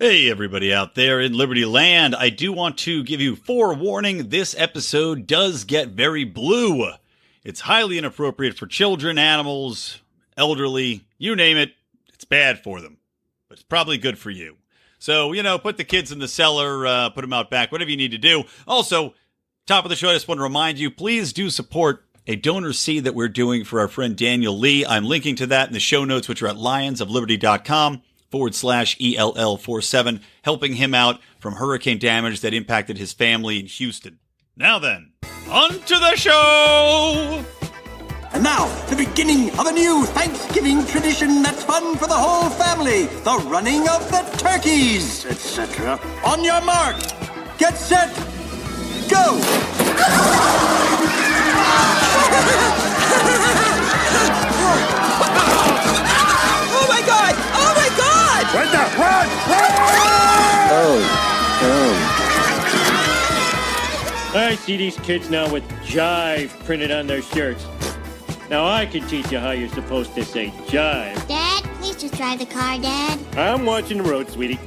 Hey, everybody out there in Liberty Land. I do want to give you forewarning. This episode does get very blue. It's highly inappropriate for children, animals, elderly, you name it. It's bad for them, but it's probably good for you. So, put the kids in the cellar, put them out back, whatever you need to do. Also, top of the show, I just want to remind you, please do support a donor seed that we're doing for our friend Daniel Lee. I'm linking to that in the show notes, which are at lionsofliberty.com/ELL47, helping him out from hurricane damage that impacted his family in Houston. Now then, on to the show! And now, the beginning of a new Thanksgiving tradition that's fun for the whole family. The running of the turkeys, etc. On your mark, get set, go! Oh my God! Oh my God! Right there, run! I see these kids now with jive printed on their shirts. Now I can teach you how you're supposed to say jive. Dad, please just drive the car, Dad. I'm watching the road, sweetie.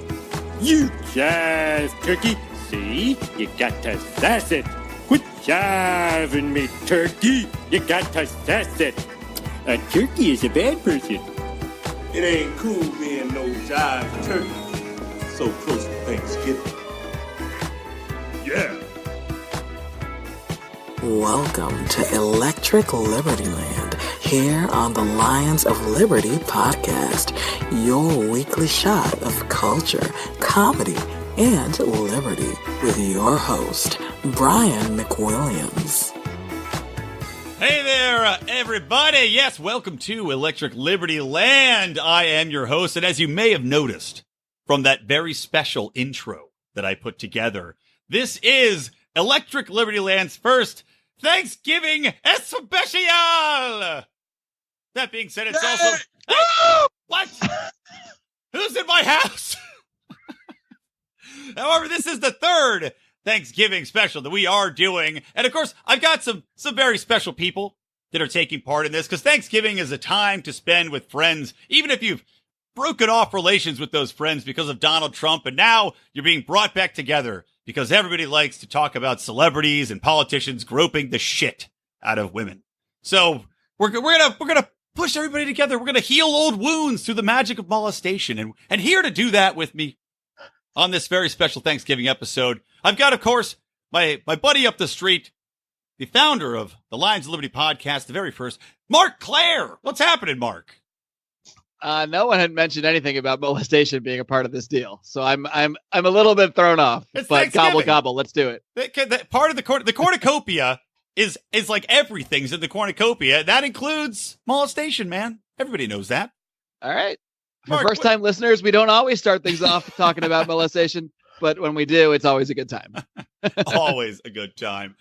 You jive, turkey. See? You got to sass it. Quit jiving me, turkey. You got to sass it. A turkey is a bad person. It ain't cool being no jive turkey. So close to Thanksgiving. Yeah. Welcome to Electric Libertyland, here on the Lions of Liberty podcast, your weekly shot of culture, comedy, and liberty with your host, Brian McWilliams. Hey there, everybody. Yes, welcome to Electric Libertyland. I am your host, and as you may have noticed from that very special intro that I put together, this is Electric Libertyland's first Thanksgiving Especiale! That being said, it's also... Hey, what? Who's in my house? However, this is the third Thanksgiving special that we are doing. And of course, I've got some very special people that are taking part in this, because Thanksgiving is a time to spend with friends, even if you've broken off relations with those friends because of Donald Trump, and now you're being brought back together because everybody likes to talk about celebrities and politicians groping the shit out of women. So we're gonna push everybody together. We're gonna heal old wounds through the magic of molestation. And here to do that with me on this very special Thanksgiving episode, I've got, of course, my buddy up the street, the founder of the Lions of Liberty podcast, the very first, Marc Clair. What's happening, Marc? No one had mentioned anything about molestation being a part of this deal, so I'm a little bit thrown off. It's but gobble, let's do it. That part of the cornucopia is like everything's in the cornucopia. That includes molestation, man. Everybody knows that. All right. For Marc, first-time listeners, we don't always start things off talking about molestation, but when we do, it's always a good time. Always a good time.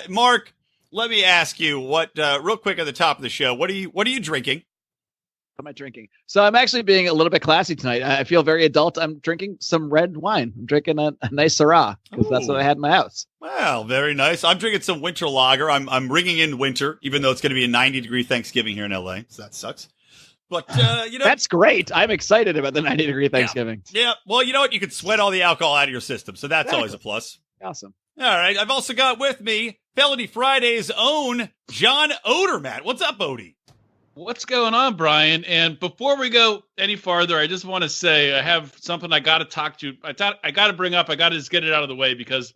Marc, let me ask you what real quick at the top of the show. What are you drinking? What am I drinking? So I'm actually being a little bit classy tonight. I feel very adult. I'm drinking some red wine. I'm drinking a nice Syrah because that's what I had in my house. Well, very nice. I'm drinking some winter lager. I'm ringing in winter, even though it's going to be a 90-degree Thanksgiving here in LA. So that sucks. But, that's great. I'm excited about the 90-degree Thanksgiving. Yeah. Well, you know what? You can sweat all the alcohol out of your system. So that's always a plus. Awesome. All right. I've also got with me Felony Friday's own John Odermatt. What's up, Odie? What's going on, Brian? And before we go any farther, I just want to say I have something I got to talk to you. I got to bring up. I got to just get it out of the way because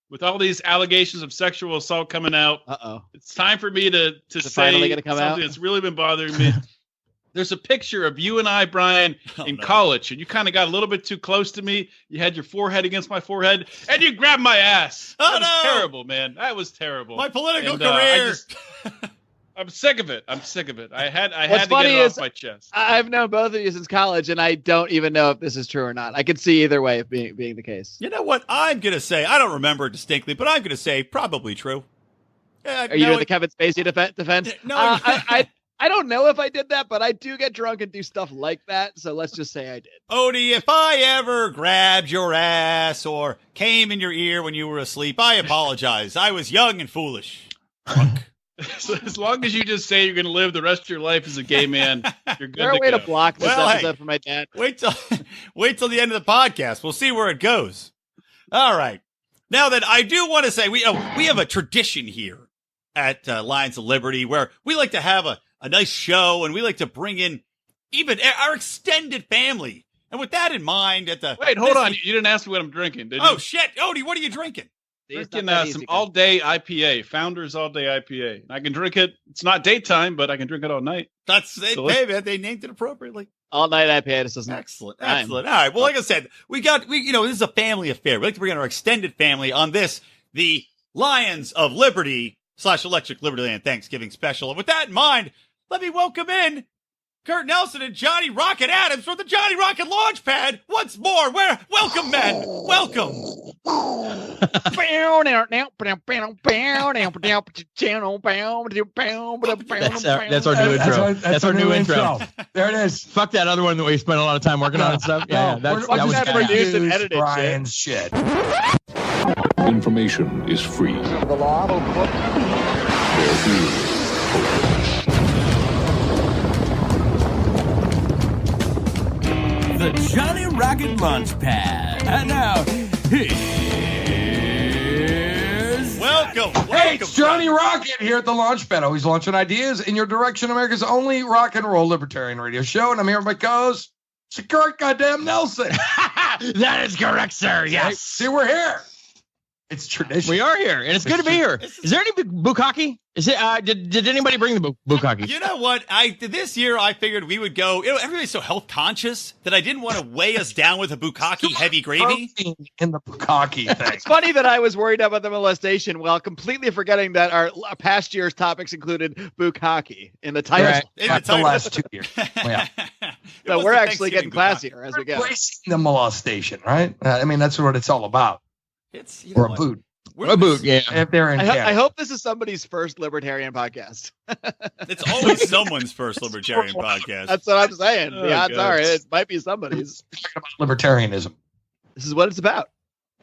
with all these allegations of sexual assault coming out, it's time for me to say something that's really been bothering me. There's a picture of you and I, Brian, in college, and you kind of got a little bit too close to me. You had your forehead against my forehead, and you grabbed my ass. That was terrible, man. That was terrible. My political career. I'm sick of it. I had to get it off my chest. I've known both of you since college, and I don't even know if this is true or not. I could see either way of being the case. You know what? I'm going to say, I don't remember it distinctly, but I'm going to say probably true. Are you doing the Kevin Spacey defense? No. I don't know if I did that, but I do get drunk and do stuff like that, so let's just say I did. Odie, if I ever grabbed your ass or came in your ear when you were asleep, I apologize. I was young and foolish. Drunk. So as long as you just say you're going to live the rest of your life as a gay man, you're good Is there a way to block this Well, episode hey. for my dad? Wait till the end of the podcast. We'll see where it goes. All right. Now that I do want to say we have a tradition here at Lions of Liberty where we like to have a nice show and we like to bring in even our extended family. And with that in mind, Wait, hold on. You didn't ask me what I'm drinking, did you? Oh shit, Odie, what are you drinking? Drinking some all-day IPA, Founders All-Day IPA. I can drink it. It's not daytime, but I can drink it all night. That's it. Hey, man, they named it appropriately. All night IPA. This doesn't. Excellent. All right. Well, like I said, this is a family affair. We like to bring in our extended family on this, the Lions of Liberty / Electric Libertyland Thanksgiving special. And with that in mind, let me welcome in Curt Nelson and Johnny Rocket Adams from the Johnny Rocket Launchpad once more. Welcome, men. Welcome. That's our new intro. That's our new intro. There it is. Fuck that other one that we spent a lot of time working on and stuff. Yeah, that was produced and edited Brian's shit. Information is free. The law. There is The Johnny Rocket Launchpad. And now, here's... Welcome. Hey, it's Johnny Rocket here at the Launchpad. Always launching ideas in your direction. America's only rock and roll libertarian radio show. And I'm here with my co-host, Curt goddamn Nelson. That is correct, sir. Yes. See, we're here. It's tradition. We are here, and it's good to be here. Is there any bukkake? Is it? Did anybody bring the bukkake? You know what? This year I figured we would go. Everybody's so health conscious that I didn't want to weigh us down with a bukkake heavy gravy. In the bukkake thing. It's funny that I was worried about the molestation while completely forgetting that our past year's topics included bukkake in the title. Right. The last 2 years. Yeah. So we're actually getting classier as we go. Embracing the molestation, right? I mean, that's what it's all about. It's or a boot. A boot, yeah. If they're in I hope this is somebody's first libertarian podcast. It's always someone's first libertarian podcast. That's what I'm saying. Oh, The odds God. are it might be somebody's. Talking about libertarianism. This is what it's about,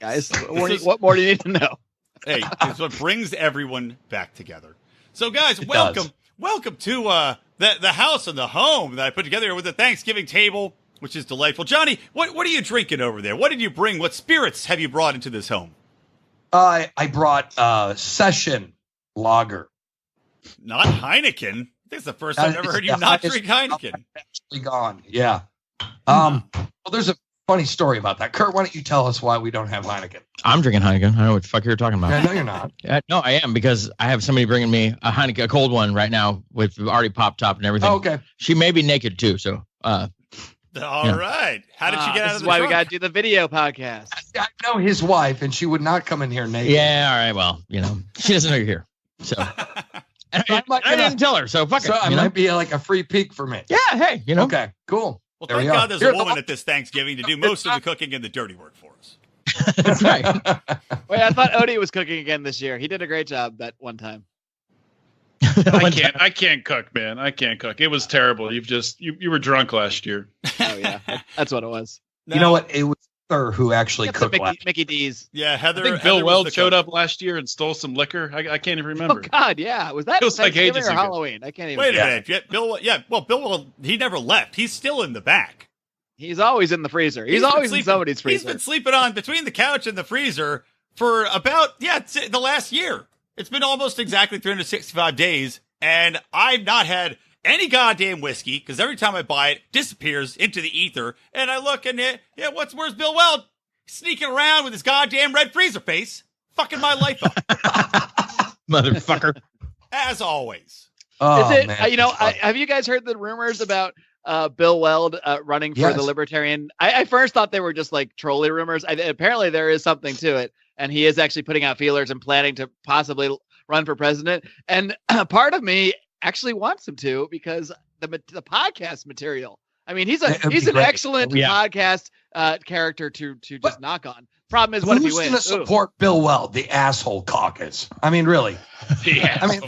guys. What more do you need to know? Hey, it's what brings everyone back together. So, guys, welcome to the house and the home that I put together with the Thanksgiving table, which is delightful. Johnny, what are you drinking over there? What did you bring? What spirits have you brought into this home? I brought Session Lager. Not Heineken. This is the first time I've ever heard you not drink Heineken. Actually gone. Yeah. Well, there's a funny story about that. Curt, why don't you tell us why we don't have Heineken? I'm drinking Heineken. I don't know what the fuck you're talking about. Yeah, no, you're not. No, I am, because I have somebody bringing me a Heineken, a cold one right now with already pop top and everything. Oh, okay. She may be naked too, so. All right. How did she get out of the This is why trunk? we got to do the video podcast. I know his wife, and she would not come in here naked. Yeah, all right. Well, she doesn't know you're here. So. And I didn't tell her, so fuck it. So it might be like a free peek for me. Yeah, hey, Okay, cool. Well, There thank we are. God there's a woman at this Thanksgiving to do most of the cooking and the dirty work for us. That's right. Wait, I thought Odie was cooking again this year. He did a great job that one time. I can't cook, man. I can't cook. It was terrible. You were drunk last year. Oh yeah, that's what it was. You know what? It was her who actually That's the cooked. Mickey D's. Yeah, Heather. I think Bill Heather was Weld the showed cook. up last year and stole some liquor. I can't even Oh remember. God, yeah. Was that Feels like Thanksgiving ages or ago. Halloween? I can't even. Wait a minute. Yeah, Bill. Yeah, well, Bill Weld, he never left. He's still in the back. He's always in the freezer. He's been always in sleeping- somebody's freezer. He's been sleeping on between the couch and the freezer for about the last year. It's been almost exactly 365 days, and I've not had any goddamn whiskey because every time I buy it, disappears into the ether. And I look and where's Bill Weld? Sneaking around with his goddamn red freezer face, fucking my life up. Motherfucker. As always. Oh, Is it? man. Have you guys heard the rumors about Bill Weld running for the Libertarian? I first thought they were just like trolley rumors. Apparently there is something to it, and he is actually putting out feelers and planning to possibly run for president. And part of me actually wants him to, because the podcast material. I mean, he's an excellent podcast character to just knock on. Problem is, what if he Who's wins? going to support Bill Weld, the asshole caucus? I mean, really. Yeah. I mean,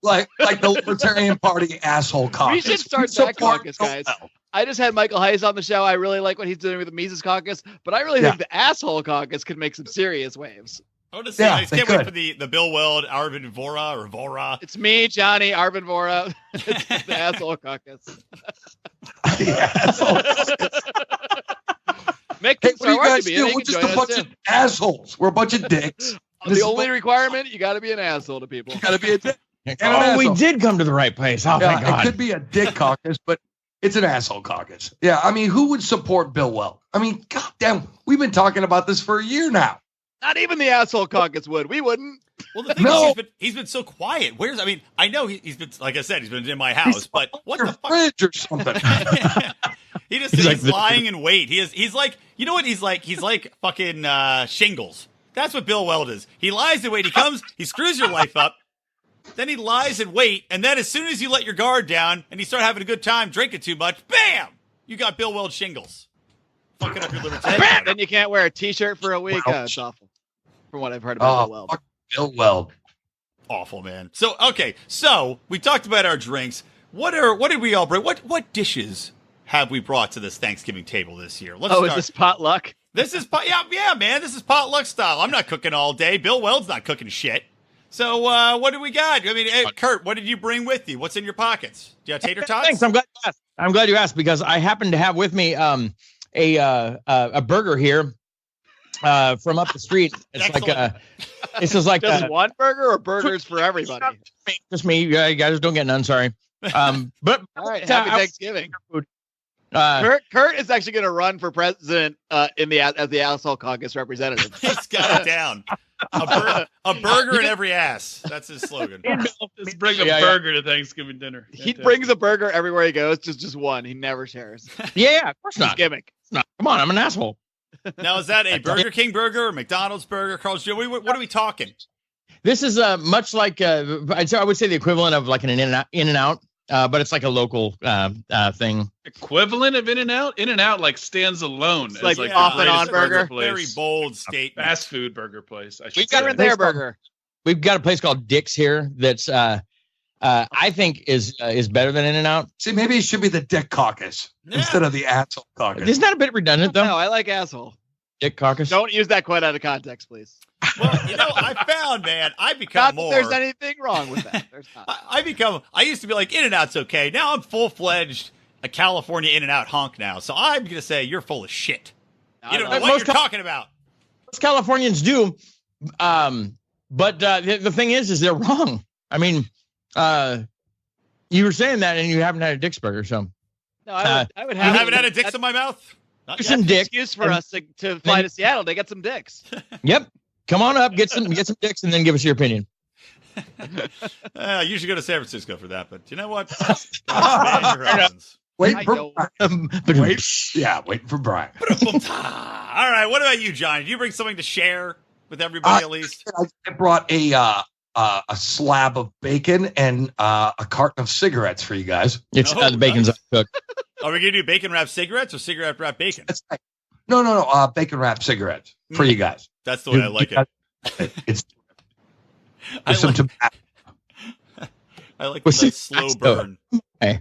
like the Libertarian Party asshole caucus. We should start Who that support caucus, Bill guys. Weld? I just had Michael Hayes on the show. I really like what he's doing with the Mises caucus, but I really think the asshole caucus could make some serious waves. I want to say, I can't wait for the Bill Weld, Arvin Vora. It's me, Johnny, Arvin Vora. It's the asshole caucus. The asshole caucus. Mick, hey, what do you guys do? We're just a bunch of assholes. We're a bunch of dicks. The only requirement, you got to be an asshole to people. You got to be a dick. We did come to the right place. Oh, my God. It could be a dick caucus, but it's an asshole caucus. Yeah, I mean, who would support Bill Weld? I mean, goddamn, we've been talking about this for a year now. Not even the asshole caucus would. We wouldn't. Well, the thing is, he's been so quiet. I know he's been, like I said, he's been in my house, but what the fuck? Fridge or something. He's lying in wait. He's like, you know what he's like? He's like fucking Shingles. That's what Bill Weld is. He lies in wait. He comes, he screws your life up. Then he lies in wait, and then as soon as you let your guard down and you start having a good time, drinking too much, bam! You got Bill Weld shingles. Fucking up your libertarian. Then you can't wear a T-shirt for a week. It's awful. From what I've heard about Bill Weld. Fuck Bill Weld. Awful, man. So we talked about our drinks. What did we all bring? What dishes have we brought to this Thanksgiving table this year? Let's start. Is this potluck? This is yeah, man. This is potluck style. I'm not cooking all day. Bill Weld's not cooking shit. So what do we got? I mean, hey, Curt, what did you bring with you? What's in your pockets? Do you have tater tots? Thanks. I'm glad you asked because I happen to have with me a burger here from up the street. It's like just one burger or burgers for everybody. Just me. You guys don't get none. Sorry. But all right. Happy Thanksgiving. Curt is actually going to run for president as the asshole caucus representative. He's got it down. A burger in every ass. That's his slogan. Just bring a burger to Thanksgiving dinner. He brings a burger everywhere he goes, just one. He never shares. Yeah, of course not. Gimmick. Come on, I'm an asshole. Now, is that a Burger King burger, or McDonald's burger, Carl's Jr.? What are we talking? This is much like I would say the equivalent of like an In-N-Out. But it's like a local thing. Equivalent of In-N-Out? In-N-Out like stands alone. It's like off and on burger. Very bold statement. Fast food burger place. We've got their burger. We've got a place called Dick's here that's I think is better than In-N-Out. See, maybe it should be the Dick Caucus instead of the asshole caucus. Isn't that a bit redundant though? No, I like asshole. Dick Caucus. Don't use that quite out of context, please. Well, I found, man, I become not more. That there's anything wrong with that. There's not. I used to be like, In-N-Out's okay. Now I'm full-fledged a California In-N-Out honk now. So I'm going to say you're full of shit. You don't know what you're talking about. Most Californians do. But the thing is they're wrong. I mean, you were saying that and you haven't had a Dick's burger, so. No, I would have. You haven't had a Dick's in my mouth? Some dicks. Excuse for us to fly to Seattle to get some dicks. Yep. Come on up, get some dicks, and then give us your opinion. You should go to San Francisco for that, but you know what? Waiting for Brian. All right, what about you, Johnny? Do you bring something to share with everybody at least? I brought a slab of bacon and a carton of cigarettes for you guys. It's the bacon's cooked. Are we gonna do bacon wrapped cigarettes or cigarette wrapped bacon? No. Bacon wrapped cigarettes for you guys. That's the way I like it. It's some tobacco. I like the slow burn. Hey.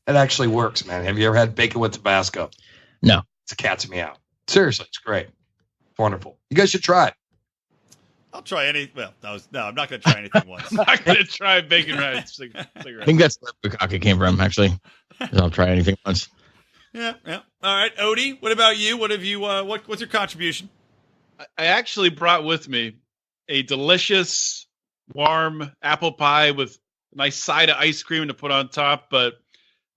It actually works, man. Have you ever had bacon with Tabasco? No. It's a cat's meow. Seriously, it's great. Wonderful. You guys should try it. I'll try any. Well, I'm not going to try anything once. I'm not going to try bacon wrapped cigarettes. I think that's where Bukake came from, actually. I'll try anything once. Yeah. All right, Odie, what about you? What have you? What's your contribution? I actually brought with me a delicious, warm apple pie with a nice side of ice cream to put on top. But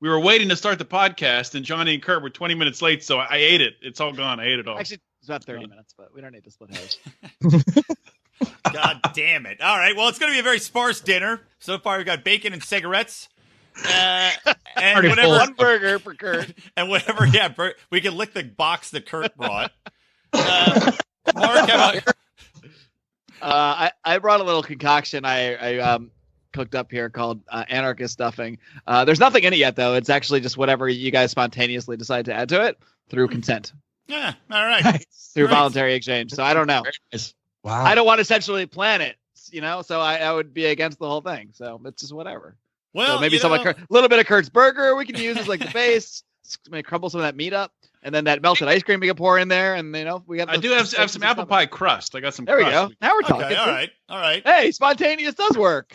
we were waiting to start the podcast, and Johnny and Curt were 20 minutes late, so I ate it. It's all gone. I ate it all. Actually, it's about 30 minutes, but we don't need to split hairs. God damn it. All right, well, it's going to be a very sparse dinner. So far, we've got bacon and cigarettes. And whatever, one burger for Curt. And whatever, we can lick the box that Curt brought. Marc, how about I brought a little concoction I cooked up here called anarchist stuffing. There's nothing in it yet, though. It's actually just whatever you guys spontaneously decide to add to it through consent. Yeah, all right. Through voluntary exchange. So I don't know. Wow. I don't want to essentially plan it, so I would be against the whole thing. So it's just whatever. Well, so maybe a little bit of Curt's burger we can use as like the base. Maybe crumble some of that meat up and then that melted ice cream we can pour in there, and we got. I do have some apple pie crust. I got some. There we crust. go. Now we're talking. Okay, all right. Hey, spontaneous does work.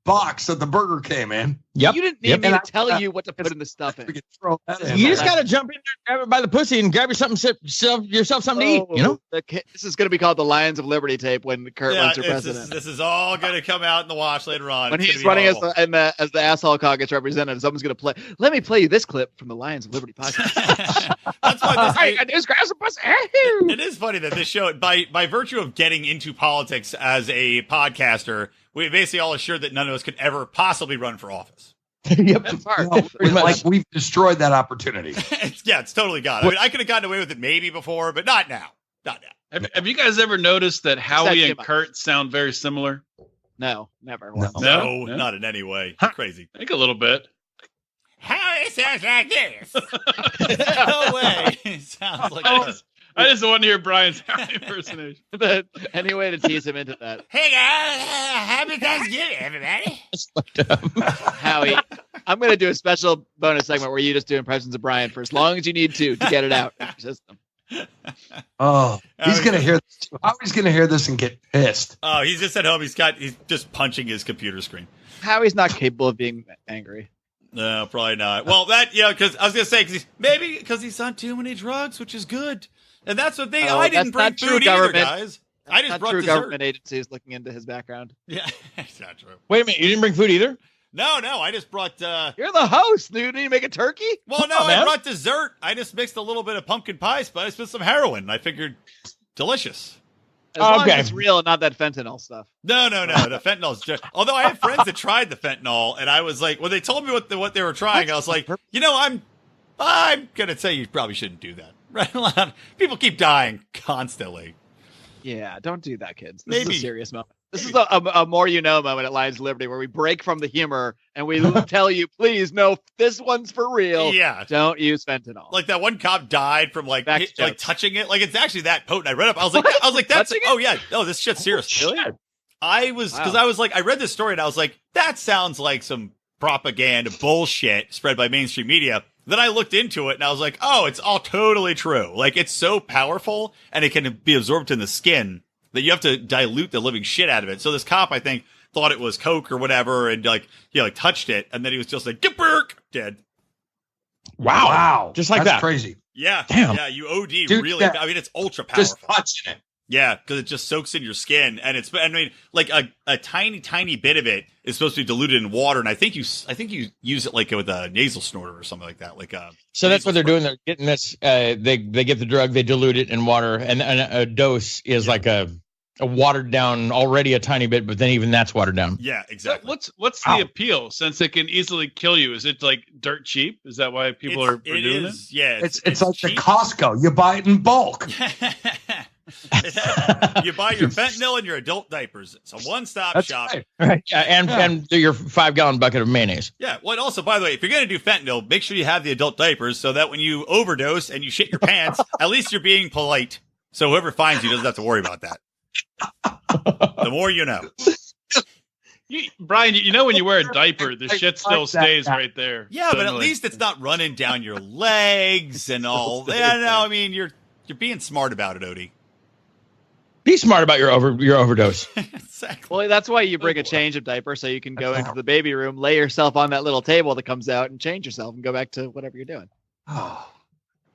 Box at the Burger King, man. Yep. You didn't need me to tell you what to put in the stuff in. You just got to jump in there, grab it by the pussy, and grab yourself something to eat. This is going to be called the Lions of Liberty tape when Curt runs for president. This is all going to come out in the wash later on. When he's running as the asshole caucus representative, someone's going to play. Let me play you this clip from the Lions of Liberty podcast. That's why this. It is funny that this show, by virtue of getting into politics as a podcaster, we basically all assured that none of us could ever possibly run for office. Yep. We've destroyed that opportunity. It's totally gone. I mean, I could have gotten away with it maybe before, but not now. Not now. Have you guys ever noticed that Howie and Curt sound very similar? No, never. No, not in any way. Crazy. I think a little bit. Howie sounds like this. No way. It sounds like this. I just want to hear Brian's Howie impersonation. Any way to tease him into that? Hey guys, happy Thanksgiving, everybody. Howie, I'm going to do a special bonus segment where you just do impressions of Brian for as long as you need to get it out of your system. Oh, he's going to hear this too. Howie's going to hear this and get pissed. Oh, he's just at home. He's just punching his computer screen. Howie's not capable of being angry. No, probably not. Well, because I was going to say, because he's on too many drugs, which is good. And that's the thing. I didn't bring food either, guys. I just brought dessert. Government agencies looking into his background. Yeah, it's not true. Wait a minute, you didn't bring food either? No, I just brought. You're the host, dude. Did you make a turkey? Well, no, I brought dessert. I just mixed a little bit of pumpkin pie spice with some heroin. I figured, delicious. As long as it's real and not that fentanyl stuff. No. The fentanyl's just. Although I have friends that tried the fentanyl, and I was like, when they told me what they were trying, I was like, I'm gonna say you probably shouldn't do that. Right? People keep dying constantly. Yeah, don't do that, kids. This is a serious moment. This is a more you know moment at Lions of Liberty where we break from the humor and we tell you, please, no, this one's for real. Yeah. Don't use fentanyl. Like that one cop died from like touching it. Like it's actually that potent. I read up. I was like, that's this shit's serious. Really? I read this story and I was like, that sounds like some propaganda bullshit spread by mainstream media. Then I looked into it and I was like, oh, it's all totally true. Like it's so powerful and it can be absorbed in the skin that you have to dilute the living shit out of it. So this cop, I think, thought it was coke or whatever and he touched it and then he was just like, dead. Wow. Just like That's that. Crazy. Yeah. Damn. Yeah, you OD really. I mean, it's ultra powerful. Just touching it. Yeah, because it just soaks in your skin, and like a tiny bit of it is supposed to be diluted in water, and I think you use it like with a nasal snorter or something like that, So that's what they're doing. They're getting this. They get the drug, they dilute it in water, and a dose is like a watered down already a tiny bit, but then even that's watered down. Yeah, exactly. What's the appeal? Since it can easily kill you, is it like dirt cheap? Is that why people are doing it? Yeah, it's like the Costco. You buy it in bulk. You buy your fentanyl and your adult diapers. It's a one-stop shop. Right. And your 5-gallon bucket of mayonnaise. Yeah. Well, and also, by the way, if you're going to do fentanyl, make sure you have the adult diapers so that when you overdose and you shit your pants, at least you're being polite. So whoever finds you doesn't have to worry about that. The more you know. Brian, when you wear a diaper, the shit still stays right there. Yeah, but at least it's not running down your legs and all. Yeah, no, I mean, you're being smart about it, Odie. Be smart about your overdose. Exactly. Well, that's why you bring a change of diaper so you can go into the baby room, lay yourself on that little table that comes out, and change yourself and go back to whatever you're doing.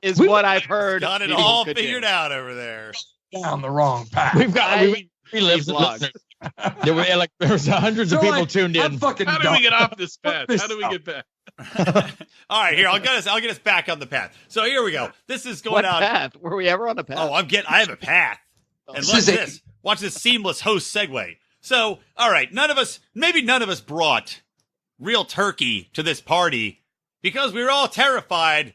Is what I've heard. Got it all figured out over there. Down the wrong path. We've listeners. There was hundreds of people tuned in. How do we get off this path? How do we get back? All right, here I'll get us back on the path. So here we go. This is going on. What path? Were we ever on a path? Oh, I have a path. And watch this seamless host segue. So, all right, maybe none of us brought real turkey to this party because we were all terrified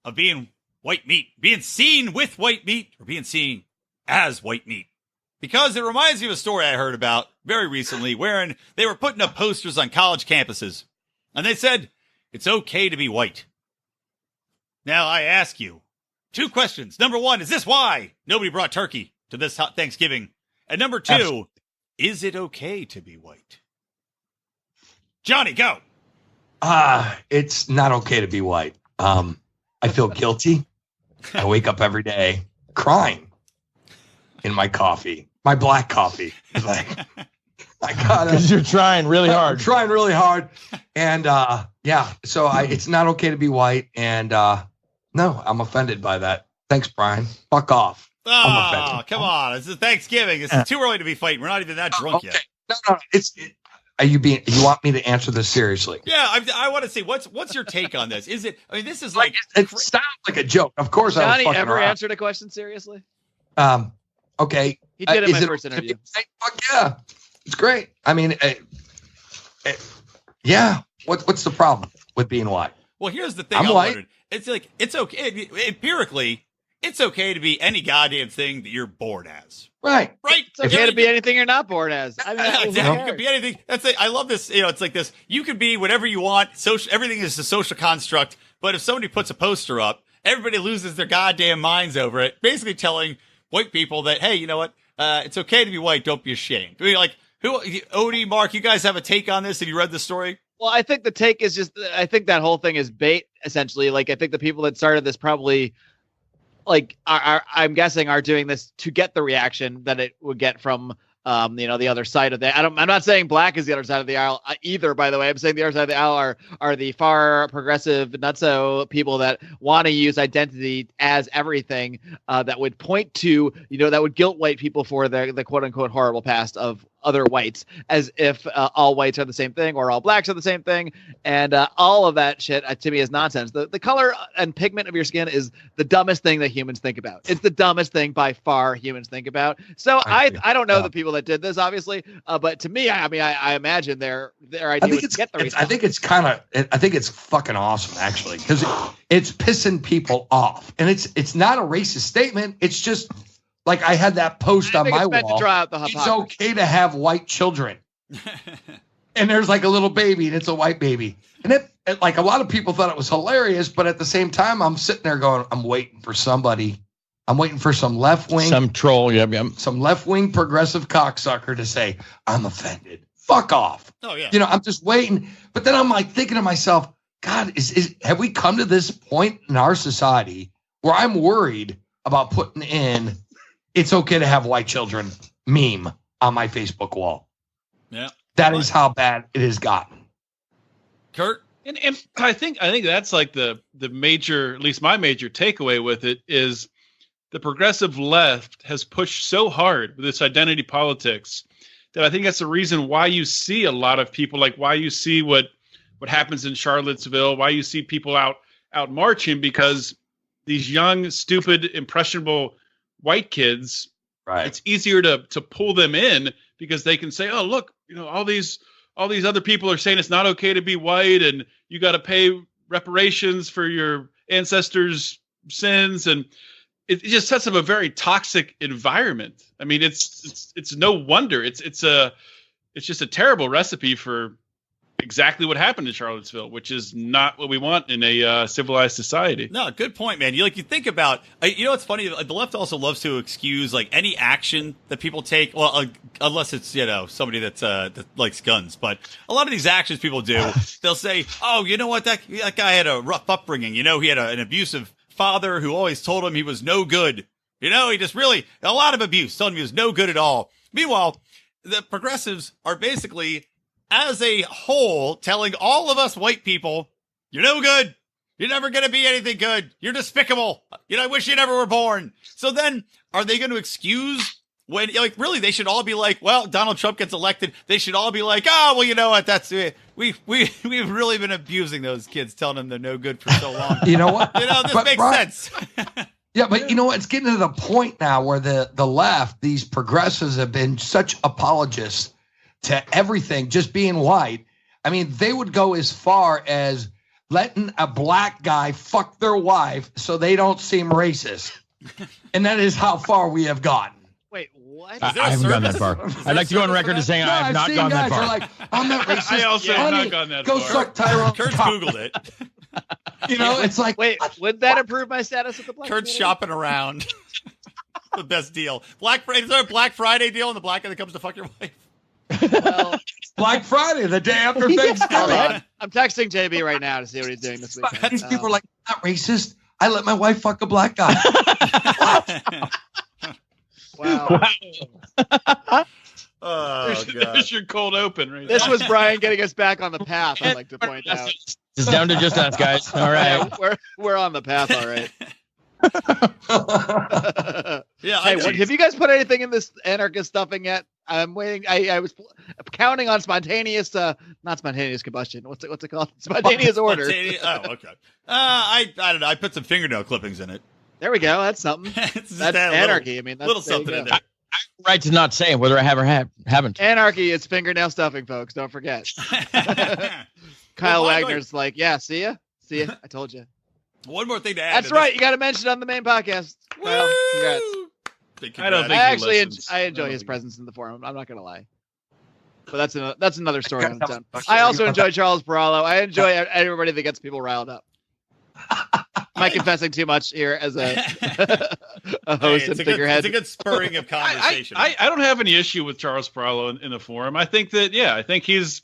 of being white meat, being seen with white meat, or being seen as white meat. Because it reminds me of a story I heard about very recently wherein they were putting up posters on college campuses. And they said, it's okay to be white. Now I ask you 2 questions. Number 1, is this why nobody brought turkey to this Thanksgiving? And number 2, is it okay to be white? Johnny, go. It's not okay to be white. I feel guilty. I wake up every day crying in my coffee, my black coffee. It's like, I gotta. Because you're trying really hard. I'm trying really hard. And so it's not okay to be white. And no, I'm offended by that. Thanks, Brian. Fuck off. Oh, come on. This is Thanksgiving. It's too early to be fighting. We're not even that drunk yet. No. You want me to answer this seriously? Yeah, I want to see what's your take on this? Is it? I mean, this is like it sounds like a joke. Of course, Johnny I was fucking ever around. answered a question seriously? Okay. He did in my first interview. Fuck yeah, it's great. I mean, yeah. What's the problem with being white? Well, here's the thing. I'm white. Wondered. It's like it's okay empirically. It's okay to be any goddamn thing that you're born as. Right. It's okay to be anything you're not born as. I mean, exactly. It could be anything. That's it. I love this. It's like this. You can be whatever you want. Everything is a social construct. But if somebody puts a poster up, everybody loses their goddamn minds over it. Basically telling white people that, hey, you know what? It's okay to be white. Don't be ashamed. I mean, like, Odie, Mark, you guys have a take on this? Have you read the story? Well, I think the take is just, I think that whole thing is bait, essentially. Like, I think the people that started this probably, like, I'm guessing are doing this to get the reaction that it would get from, the other side of the. I'm not saying black is the other side of the aisle either. By the way, I'm saying the other side of the aisle are the far progressive nutso people that want to use identity as everything that would point to, that would guilt white people for the quote unquote horrible past of other whites, as if all whites are the same thing or all blacks are the same thing, and all of that shit to me is nonsense. The color and pigment of your skin is the dumbest thing that humans think about. It's the dumbest thing by far humans think about. So I don't know the people that did this, obviously, but to me, I imagine their idea was to get the response. I think it's fucking awesome, actually, because it's pissing people off, and it's not a racist statement. It's just. Like I had that post on my wall. To draw out the it's okay to have white children. And there's like a little baby and it's a white baby. And it like a lot of people thought it was hilarious, but at the same time, I'm sitting there going, I'm waiting for somebody. I'm waiting for some left wing. Some troll, yep. Some left wing progressive cocksucker to say, I'm offended. Fuck off. Oh, yeah. I'm just waiting. But then I'm like thinking to myself, God, have we come to this point in our society where I'm worried about putting in it's okay to have white children meme on my Facebook wall? Yeah. That is how bad it has gotten. Curt? And I think that's like the major, at least my major takeaway with it is the progressive left has pushed so hard with this identity politics that I think that's the reason why you see a lot of people, like why you see what happens in Charlottesville, why you see people out marching, because these young, stupid, impressionable white kids, right? It's easier to pull them in because they can say, oh, look, all these other people are saying it's not okay to be white and you got to pay reparations for your ancestors' sins. And it just sets up a very toxic environment. I mean, it's no wonder it's just a terrible recipe for exactly what happened in Charlottesville, which is not what we want in a civilized society. No, good point, man. You think about, it's funny. The left also loves to excuse like any action that people take. Well, unless it's somebody that likes guns. But a lot of these actions people do, they'll say, "Oh, you know what? That guy had a rough upbringing. He had an abusive father who always told him he was no good. He just really a lot of abuse, telling him he was no good at all." Meanwhile, the progressives are basically, as a whole, telling all of us white people, you're no good. You're never going to be anything good. You're despicable. I wish you never were born. So then are they going to excuse when, really, they should all be like, well, Donald Trump gets elected. They should all be like, oh, well, you know what? That's it. We've really been abusing those kids, telling them they're no good for so long. You know what? This makes sense. Yeah, but it's getting to the point now where the left, these progressives have been such apologists to everything just being white. I mean, they would go as far as letting a black guy fuck their wife so they don't seem racist. And that is how far we have gotten. Wait, what? I haven't gone that far. I'd like to go on record as saying I have not gone that far. Like, I'm not racist. I also have not gone that go far. suck Tyrone. Kurt's Googled it. It's like, wait, would that improve my status at the black Kurt's community? shopping around. The best deal. Is there a Black Friday deal and the black guy that comes to fuck your wife? Well, Black Friday, the day after Thanksgiving. I'm texting JB right now to see what he's doing this weekend. People are like, not racist. I let my wife fuck a black guy. Wow. Oh, there's your cold open right This there. was Brian getting us back on the path, I'd like to point out. It's down to just us, guys. All right. Yeah, we're on the path, all right. Yeah. Hey, have you guys put anything in this anarchist stuffing yet? I'm waiting. I was counting on spontaneous, not spontaneous combustion. What's it called? Spontaneous order. Oh, okay. I don't know. I put some fingernail clippings in it. There we go. That's something. That's anarchy. I mean, that's little something in there. I have the right to not say whether I have or haven't. Anarchy is fingernail stuffing, folks. Don't forget. Kyle Wagner's like, yeah, see ya. I told you. One more thing to add. That's right. You got to mention it on the main podcast. Kyle, congrats. I don't think I actually he listens. I enjoy his presence in the forum. I'm not gonna lie, but that's another story on its own. I also enjoy Charles Perallo. I enjoy everybody that gets people riled up. Am I confessing too much here as a host and figurehead? It's a good spurring of conversation. I don't have any issue with Charles Perallo in the forum. I think that I think he's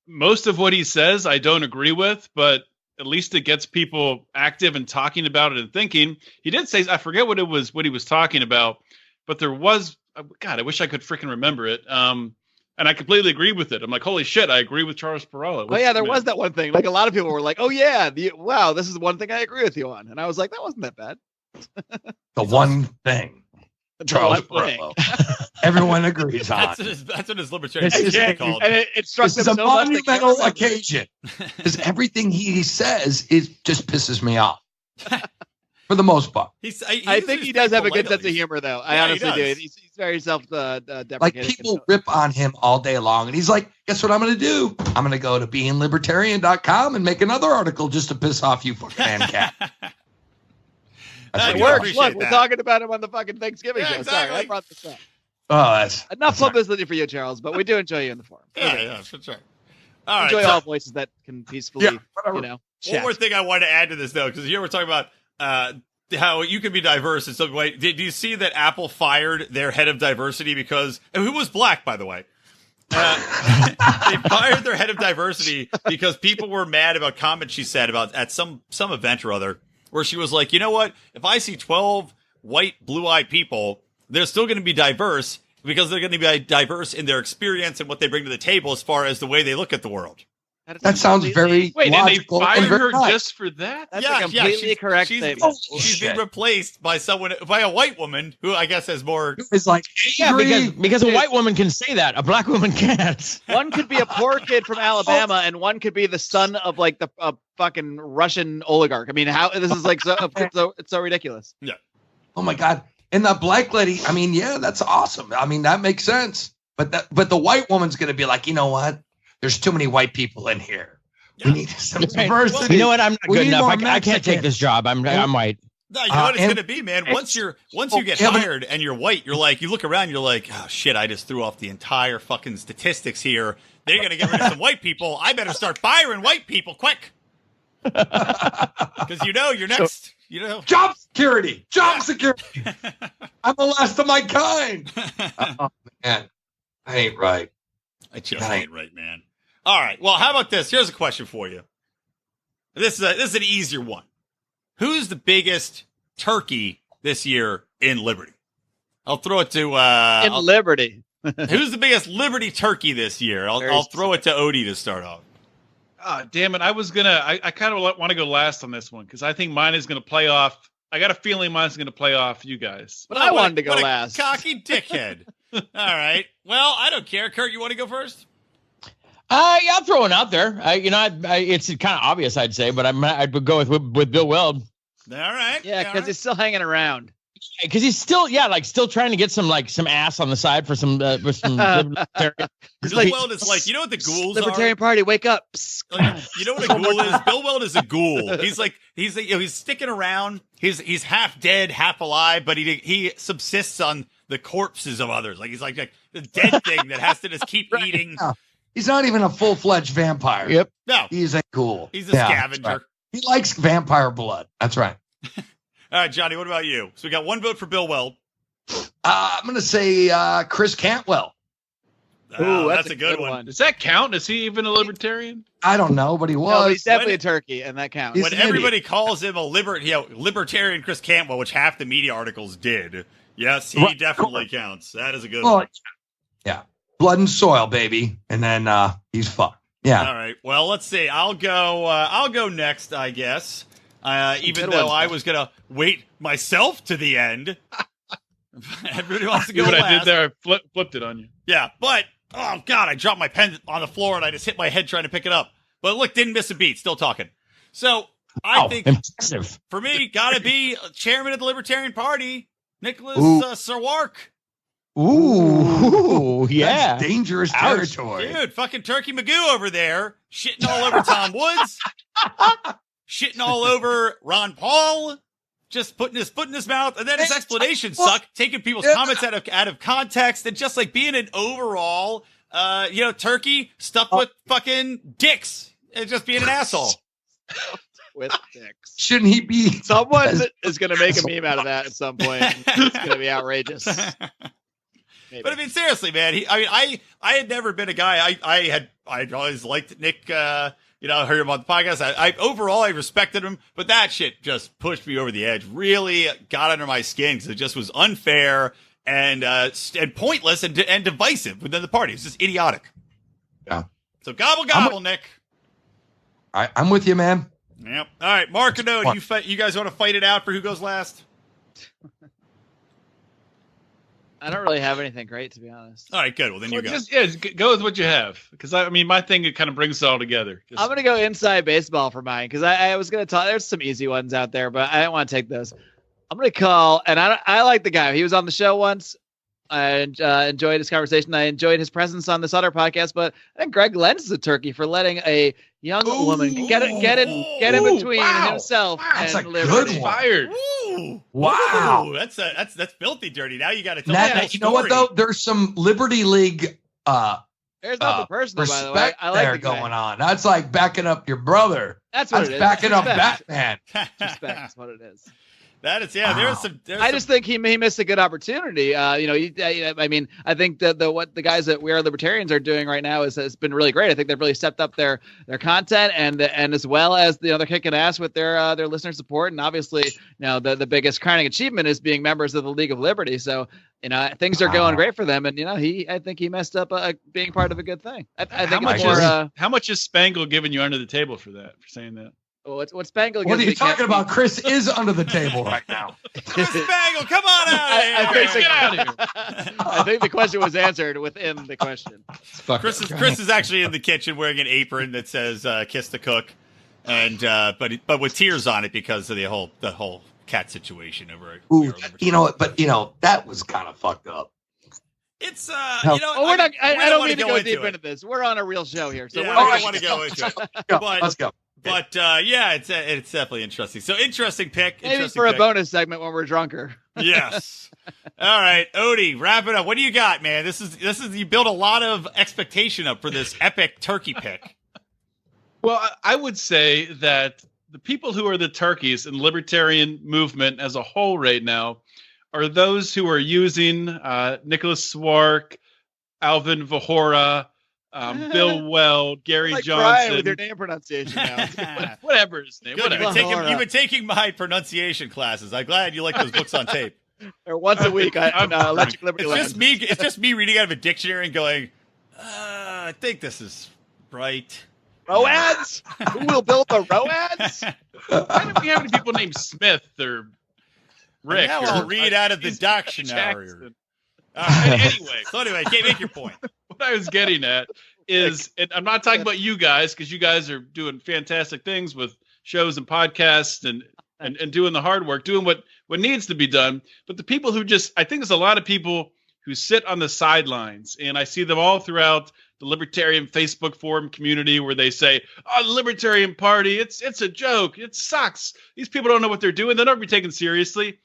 most of what he says I don't agree with, but at least it gets people active and talking about it and thinking. He did say, I forget what he was talking about, but there was, God, I wish I could freaking remember it. And I completely agree with it. I'm like, holy shit, I agree with Charles Perallo. Oh yeah, there was that one thing. Like a lot of people were like, oh yeah, wow, this is one thing I agree with you on. And I was like, that wasn't that bad. The one thing. Charles Perallo. Everyone agrees on. That's what his libertarian This is called. And it struck This is them a so much they can't monumental remember. occasion because everything he says just pisses me off. For the most part, I think he does have a good sense of humor, though. I honestly do. He's very self-deprecating. like people rip on him all day long, and he's like, "Guess what I'm going to do? I'm going to go to beinglibertarian.com and make another article just to piss off you, fan cat." It works. Look, we're talking about him on the fucking Thanksgiving show. exactly. Sorry, I brought this up. Oh, that's Enough publicity for you, Charles, but we do enjoy you in the forum. Yeah, for sure. All right. Enjoy all voices that can peacefully, One chat. more thing I wanted to add to this, though, because here we're talking about how you can be diverse in some way. Did you see that Apple fired their head of diversity who was black, by the way? They fired their head of diversity because people were mad about comments she said at some event or other, where she was like, you know what? If I see 12 white, blue-eyed people, they're still going to be diverse because they're going to be diverse in their experience and what they bring to the table as far as the way they look at the world. That sounds very logical. And they fired her right. just for that? That's a completely correct statement. She's being replaced by a white woman who I guess has more. It's like because a white woman can say that, a black woman can't. One could be a poor kid from Alabama, and one could be the son of like the fucking Russian oligarch. I mean, how this is like it's so ridiculous. Yeah. Oh my God. And the black lady, I mean, yeah, that's awesome. I mean, that makes sense. But the white woman's going to be like, you know what? There's too many white people in here. Yeah. We need some diversity. You know what? I'm not good enough. I can't take this job. I'm white. No, you know what it's going to be, man. Once you get hired and you're white, you look around, you're like, oh shit, I just threw off the entire fucking statistics here. They're going to get rid of some white people. I better start firing white people quick. Because you're next. Job security. I'm the last of my kind. Oh man, I ain't right. I just ain't right, man. All right. Well, how about this? Here's a question for you. This is an easier one. Who's the biggest turkey this year in Liberty? I'll throw it to Liberty. Who's the biggest Liberty turkey this year? I'll throw it to Odie to start off. Oh, damn it. I kind of want to go last on this one because I think mine is going to play off. I got a feeling mine's going to play off you guys. But I wanted to go last. Cocky dickhead. All right. Well, I don't care. Kurt, you want to go first? Yeah, I'll throw one out there. It's kind of obvious, I'd say, but I'd go with Bill Weld. All right. Yeah, because he's still hanging around. Because he's still trying to get some ass on the side for some libertarian. Bill Weld is like, you know what the ghouls Libertarian Party, wake up. You know what a ghoul is? Bill Weld is a ghoul. He's sticking around. He's half dead, half alive, but he subsists on the corpses of others. Like he's like the dead thing that has to just keep eating. No, he's not even a full-fledged vampire. Yep. No. He's a ghoul. He's a scavenger. Right. He likes vampire blood. That's right. All right, Johnny, what about you? So we got one vote for Bill Weld. I'm going to say Chris Cantwell. Oh, that's a good one. Does that count? Is he even a libertarian? I don't know, but he was. No, he's definitely a turkey, and that counts. When everybody calls him a libertarian Chris Cantwell, which half the media articles did, yes, he definitely counts. That is a good one. Yeah. Blood and soil, baby. And then he's fucked. Yeah. All right. Well, let's see. I'll go next, I guess. Even though I was gonna wait myself to the end. Everybody wants to go what last. I did there, I flipped it on you. Yeah, but oh god, I dropped my pen on the floor and I just hit my head trying to pick it up. But look, didn't miss a beat. Still talking. So I think impressive. For me, gotta be chairman of the Libertarian Party, Nicholas Sarwark. Ooh, yeah. That's dangerous territory. Dude, fucking Turkey Magoo over there, shitting all over Tom Woods, shitting all over Ron Paul, just putting his foot in his mouth, and then his explanations suck, taking people's comments out of context, and just like being an overall, turkey stuffed with fucking dicks, and just being an asshole. With dicks. Shouldn't he be? Someone is going to make a meme out of that at some point. It's going to be outrageous. Maybe. But I mean, seriously, man. I had never been a guy. I'd always liked Nick. I heard him on the podcast. I overall I respected him, but that shit just pushed me over the edge. Really got under my skin because it just was unfair and pointless and divisive within the party. It's just idiotic. Yeah. So gobble, Nick. I'm with you, man. Yep. All right, Marc and Ode, you guys want to fight it out for who goes last? I don't really have anything great, to be honest. All right, good. Well, then you go. Just go with what you have, because my thing it kind of brings it all together. I'm gonna go inside baseball for mine because I was gonna talk. There's some easy ones out there, but I didn't want to take those. I'm gonna call, and I like the guy. He was on the show once. I enjoyed his conversation. I enjoyed his presence on this other podcast, but I think Greg Lenz is a turkey for letting a young woman get in between himself and liberty. Fired. Wow, that's filthy dirty. Now you got to tell that you know what though? There's some Liberty League there's nothing personal, by the way. Respect I like there going on. That's like backing up your brother. That's what it is. Backing up Batman. Respect. That's what it is. That is, yeah. Wow. I just think he missed a good opportunity. I think that what the guys at We Are Libertarians are doing right now has been really great. I think they've really stepped up their content and as well as they're kicking ass with their listener support. And obviously, the biggest crowning achievement is being members of the League of Liberty. So things are going great for them. And I think he messed up being part of a good thing. I think how much is Spangle giving you under the table for saying that? Well, what's Spangle? What are you talking about? Chris is under the table right now. Spangle, come on out of here! Get out of here! I think the question was answered within the question. Chris is actually in the kitchen wearing an apron that says "Kiss the Cook," and but with tears on it because of the whole cat situation over. Ooh, that was kind of fucked up. It's we're not. I don't mean to go deep into this. We're on a real show here, so we don't want to go into it. Let's go. But it's definitely interesting. So interesting pick. Maybe for a bonus segment when we're drunker. Yes. All right, Odie, wrap it up. What do you got, man? This is you build a lot of expectation up for this epic turkey pick. Well, I would say that the people who are the turkeys in the libertarian movement as a whole right now are those who are using Nicholas Sarwark, Alvin Vahora, Bill Weld, Gary Johnson. With your name pronunciation now. Whatever his name. Good, you've been taking my pronunciation classes. I'm glad you like those books on tape. Or once a week on Electric Libertyland. It's just me reading out of a dictionary and going, I think this is right. Roads? Who will build the Roads? Why don't we have any people named Smith or Rick? Now I'll read out of the dictionary. Anyway, make your point. What I was getting at is, and I'm not talking about you guys because you guys are doing fantastic things with shows and podcasts and doing the hard work, doing what needs to be done. But the people who I think there's a lot of people who sit on the sidelines, and I see them all throughout the Libertarian Facebook forum community where they say, "Oh, the Libertarian Party, it's a joke. It sucks. These people don't know what they're doing. They'll never be taken seriously."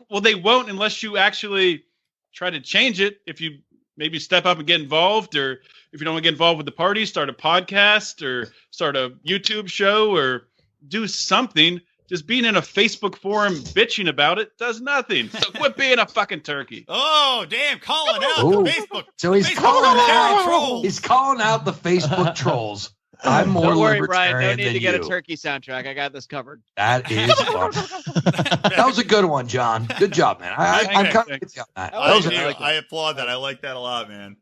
Well, they won't unless you actually try to change it. If you maybe step up and get involved, or if you don't want to get involved with the party, start a podcast or start a YouTube show or do something just being in a Facebook forum bitching about it does nothing. So quit being a fucking turkey. Oh, damn, calling out Ooh. the Facebook. So he's Facebook calling libertarian out. trolls. He's calling out the Facebook trolls. I'm more Don't worry, libertarian Brian. No need than to get you. a turkey soundtrack. I got this covered. That is fun. That was a good one, John. Good job, man. I'm kind of with you on that. I applaud that. I like that a lot, man.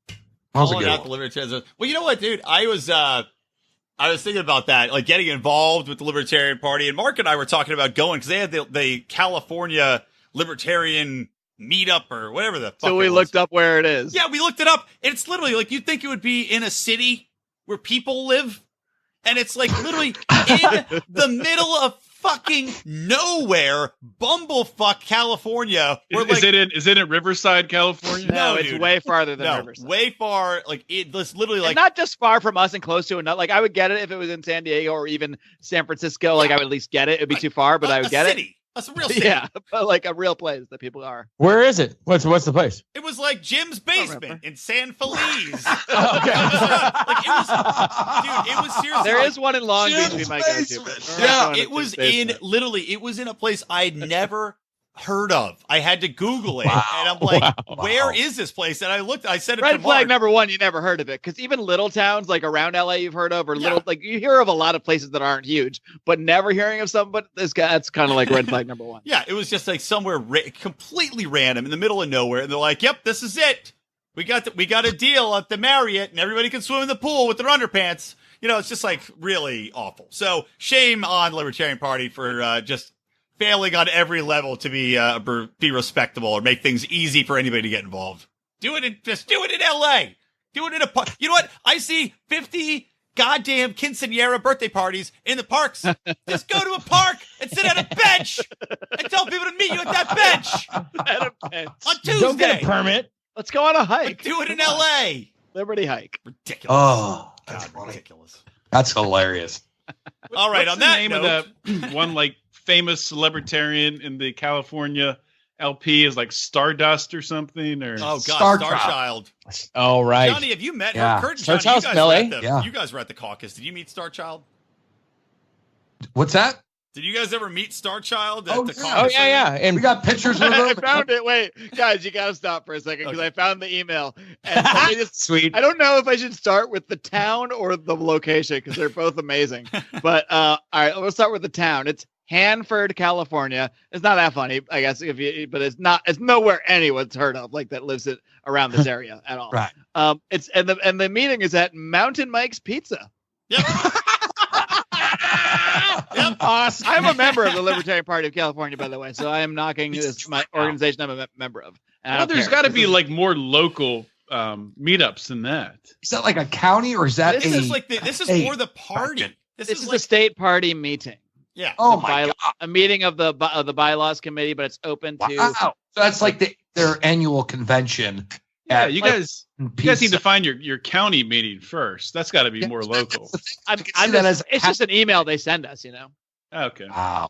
That was a Calling good out one. the libertarians. Well, you know what, dude? I was thinking about that, like getting involved with the Libertarian Party, and Mark and I were talking about going because they had the California Libertarian meetup or whatever the fuck. So we looked up where it is. Yeah, we looked it up, and it's literally like you'd think it would be in a city where people live, and it's like literally in the middle of fucking nowhere, bumblefuck California. Is it in Riverside, California? No, it's dude. way farther than No, Riverside. way far. Like it's literally like And not just far from us and close to another. Like I would get it if it was in San Diego or even San Francisco. Like I would at least get it. It'd be too far, but I would get city. That's a real city. Yeah, but like a real place that people are. Where is it? What's the place? It was like Jim's basement in San Feliz. Okay. It was seriously. There is one in Long Beach we might go to. Yeah, it was it was in a place I'd never heard of. I had to Google it, and I'm like, where is this place? And I looked, I said it to Red flag Mark. number one, you never heard of it. Because even little towns like around LA you've heard of, or little, like you hear of a lot of places that aren't huge, but never hering of some, but this guy, that's kind of like red flag number one. Yeah, it was just like somewhere completely random in the middle of nowhere. And they're like, yep, this is it. We got a deal at the Marriott and everybody can swim in the pool with their underpants. You know, it's just like really awful. So shame on the Libertarian Party for just failing on every level to be respectable or make things easy for anybody to get involved. Do it in LA. Do it in a park. You know what? I see 50 goddamn quinceañera birthday parties in the parks. Just go to a park and sit at a bench and tell people to meet you at that bench At a bench. on Tuesday. Don't get a permit. Let's go on a hike. Do it in LA. Liberty hike. Ridiculous. Oh, God, ridiculous. that's hilarious. All right, What's on the that name note, of the one like famous libertarian in the California LP is like Stardust or something, or oh god, Star Starchild. Oh, right. Johnny, have you met Yeah. her? Kurt and Johnny, Starchild's LA? you guys were at the caucus. Did you meet Starchild? What's that? Did you guys ever meet Starchild at Oh, the yeah. caucus? Oh, yeah. And We got pictures with I him. found it. Wait, guys, you got to stop for a second because I found the email. And let me just, sweet. I don't know if I should start with the town or the location because they're both amazing. But all right, we'll start with the town. It's Hanford, California. It's not that funny, I guess, but it's nowhere anyone's heard of like that lives around this area at all. Right. It's and the meeting is at Mountain Mike's Pizza. Yep. Awesome. I'm a member of the Libertarian Party of California, by the way, so I am knocking this my organization I'm a member of. And I well, don't there's care. got to be like more local meetups than that. Is that like a county or is that This is like this is for the party. This is like a state party meeting. yeah. Oh It's a my by- god! a meeting of the bylaws committee, but it's open to. Wow. So that's like their annual convention. Yeah, at- you like, guys need to find your county meeting first. That's got to be more local. It's just an email they send us, you know. Okay. Wow.